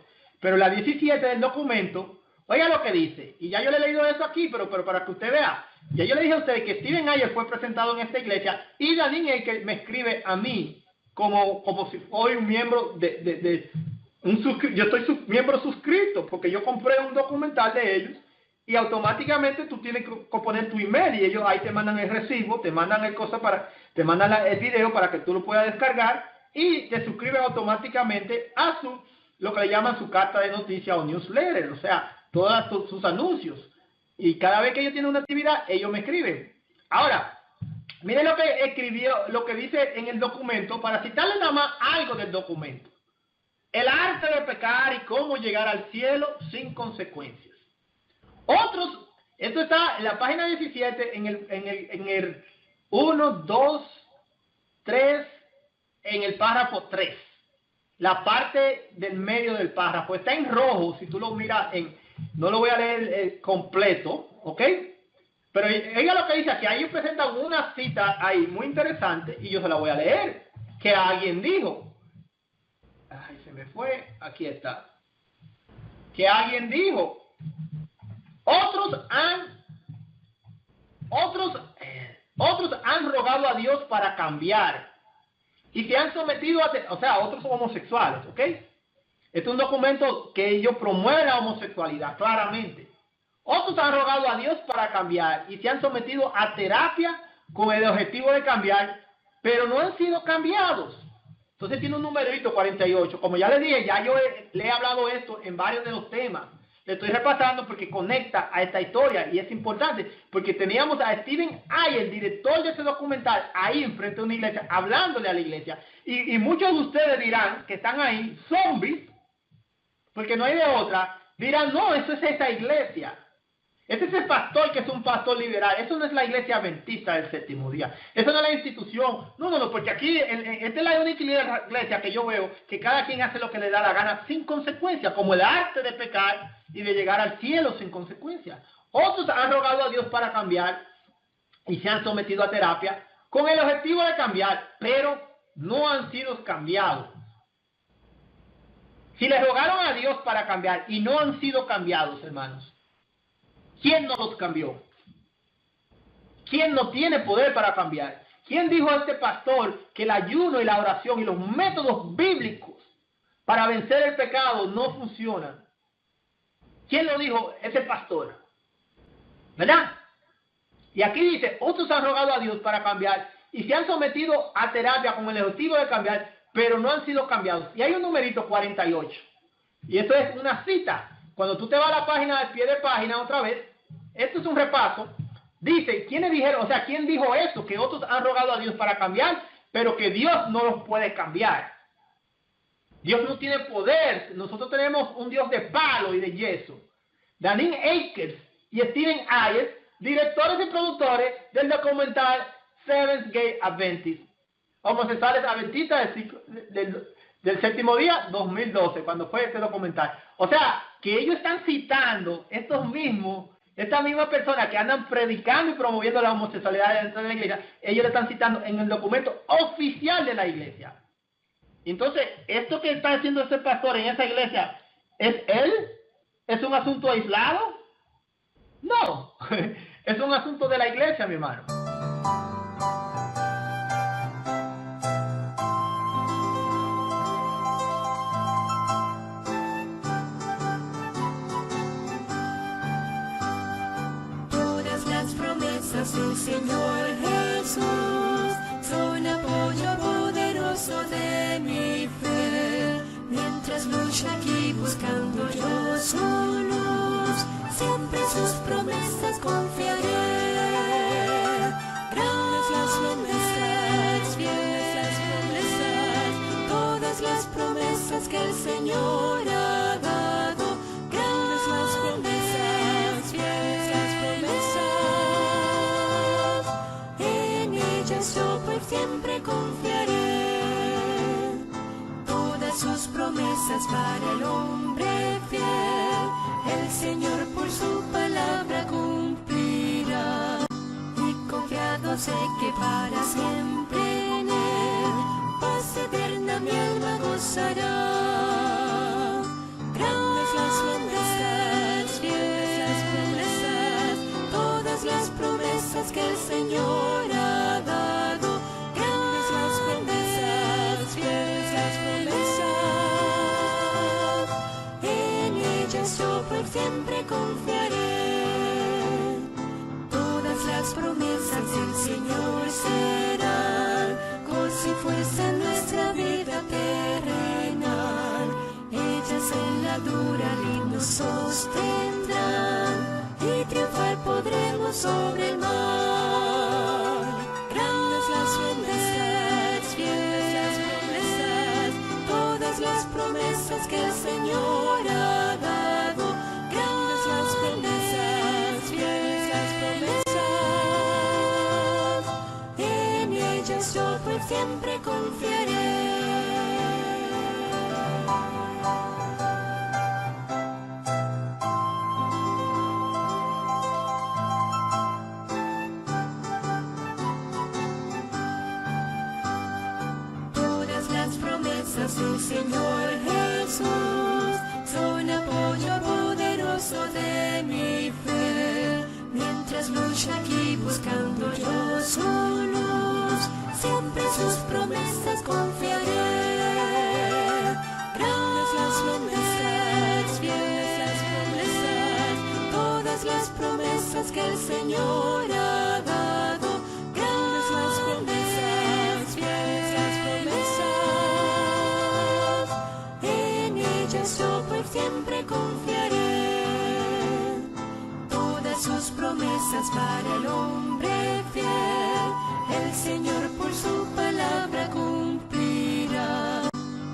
Pero la 17 del documento, oiga lo que dice. Y ya yo le he leído eso aquí, pero para que usted vea. Ya yo le dije a ustedes que Stephen Ayer fue presentado en esta iglesia y Danny Aker me escribe a mí como si soy un miembro yo soy miembro suscrito, porque yo compré un documental de ellos y automáticamente tú tienes que poner tu email y ellos ahí te mandan el recibo, te mandan el video para que tú lo puedas descargar y te suscriben automáticamente a lo que le llaman su carta de noticias o newsletter, o sea, todos sus anuncios. Y cada vez que ellos tienen una actividad, ellos me escriben. Ahora, miren lo que escribió, lo que dice en el documento, para citarle nada más algo del documento. El arte de pecar y cómo llegar al cielo sin consecuencias. Otros, esto está en la página 17, en el 1, 2, 3, en el párrafo 3. La parte del medio del párrafo está en rojo, si tú lo miras no lo voy a leer completo, ¿ok? Pero oiga lo que dice aquí, ellos presentan una cita ahí muy interesante y yo se la voy a leer, que alguien dijo. Ay, se me fue, aquí está. Que alguien dijo, otros han rogado a Dios para cambiar y se han sometido a, otros homosexuales, ¿ok? Este es un documento que ellos promueven la homosexualidad, claramente. Otros han rogado a Dios para cambiar y se han sometido a terapia con el objetivo de cambiar, pero no han sido cambiados. Entonces tiene un numerito 48. Como ya les dije, ya yo le he hablado esto en varios de los temas. Le estoy repasando porque conecta a esta historia y es importante porque teníamos a Stephen Ay, el director de ese documental, ahí enfrente de una iglesia, hablándole a la iglesia. Y muchos de ustedes dirán que están ahí, zombies, porque no hay de otra, dirán, no, eso es esa iglesia. Este es el pastor que es un pastor liberal. Eso no es la iglesia adventista del séptimo día. Eso no es la institución. No, porque aquí, esta es la única iglesia que yo veo que cada quien hace lo que le da la gana sin consecuencia, como el arte de pecar y de llegar al cielo sin consecuencia. Otros han rogado a Dios para cambiar y se han sometido a terapia con el objetivo de cambiar, pero no han sido cambiados. Si le rogaron a Dios para cambiar y no han sido cambiados, hermanos, ¿quién no los cambió? ¿Quién no tiene poder para cambiar? ¿Quién dijo a este pastor que el ayuno y la oración y los métodos bíblicos para vencer el pecado no funcionan? ¿Quién lo dijo? Ese pastor. ¿Verdad? Y aquí dice, otros han rogado a Dios para cambiar y se han sometido a terapia con el objetivo de cambiar, pero no han sido cambiados. Y hay un numerito 48. Y esto es una cita. Cuando tú te vas a la página, al pie de página otra vez, esto es un repaso. Dice, ¿quiénes dijeron? O sea, ¿quién dijo eso? Que otros han rogado a Dios para cambiar, pero que Dios no los puede cambiar. Dios no tiene poder. Nosotros tenemos un Dios de palo y de yeso. Daneen Akers y Stephen Ayers, directores y productores del documental Seventh Gate Adventist, homosexuales adventistas del séptimo día 2012, cuando fue este documental. O sea, que ellos están citando estas mismas personas que andan predicando y promoviendo la homosexualidad dentro de la iglesia, ellos le están citando en el documento oficial de la iglesia. Entonces, esto que está haciendo este pastor en esa iglesia, ¿es él? ¿Es un asunto aislado? No, es un asunto de la iglesia, mi hermano. El Señor Jesús son apoyo poderoso de mi fe. Mientras lucho aquí buscando yo su luz, siempre sus promesas confiaré. Grandes las promesas, fieles las promesas, todas las promesas que el Señor ha dado. Grandes las promesas, fieles las promesas. Yo por siempre confiaré. Todas sus promesas para el hombre fiel, el Señor por su palabra cumplirá. Y confiado sé que para siempre en él, paz eterna mi alma gozará. Grandes las promesas, fieles las promesas, todas las promesas que el Señor ha dado. Grandes las promesas, fieles las promesas, en ellas yo por siempre confiaré. Todas las promesas del Señor serán gozo y fuerza en nuestra vida. siempre confiaré. Del Señor Jesús son apoyo poderoso de mi fe. Mientras lucho aquí buscando yo su luz, siempre sus promesas confiaré. Grandes las promesas, fieles las promesas, todas las promesas que el Señor ha dado. Grandes las promesas, fieles las promesas, yo por siempre confiaré. Todas sus promesas para el hombre fiel, el Señor por su palabra cumplirá.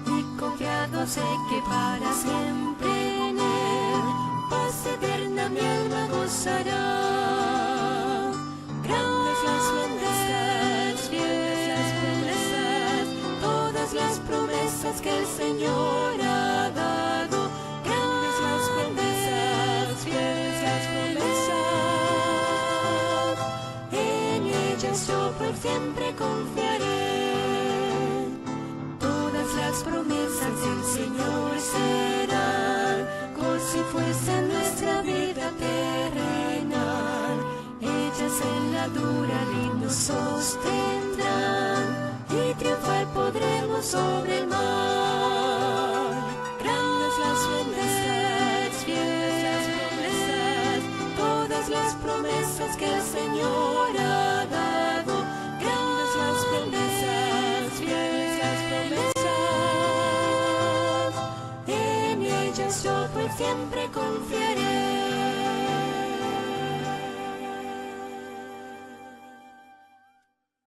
Y confiado sé que para siempre en Él, paz eterna mi alma gozará. Grandes las promesas, fieles las promesas, todas las promesas que el Señor ha dado. Yo por siempre confiaré. Todas las promesas del Señor serán gozo y fuerza en nuestra vida terrenal. Ellas en la dura lid nos sostendrán y triunfar podremos sobre el mal. Grandes las promesas, fieles las promesas, todas las promesas que el Señor ha dado. Yo por siempre confiaré.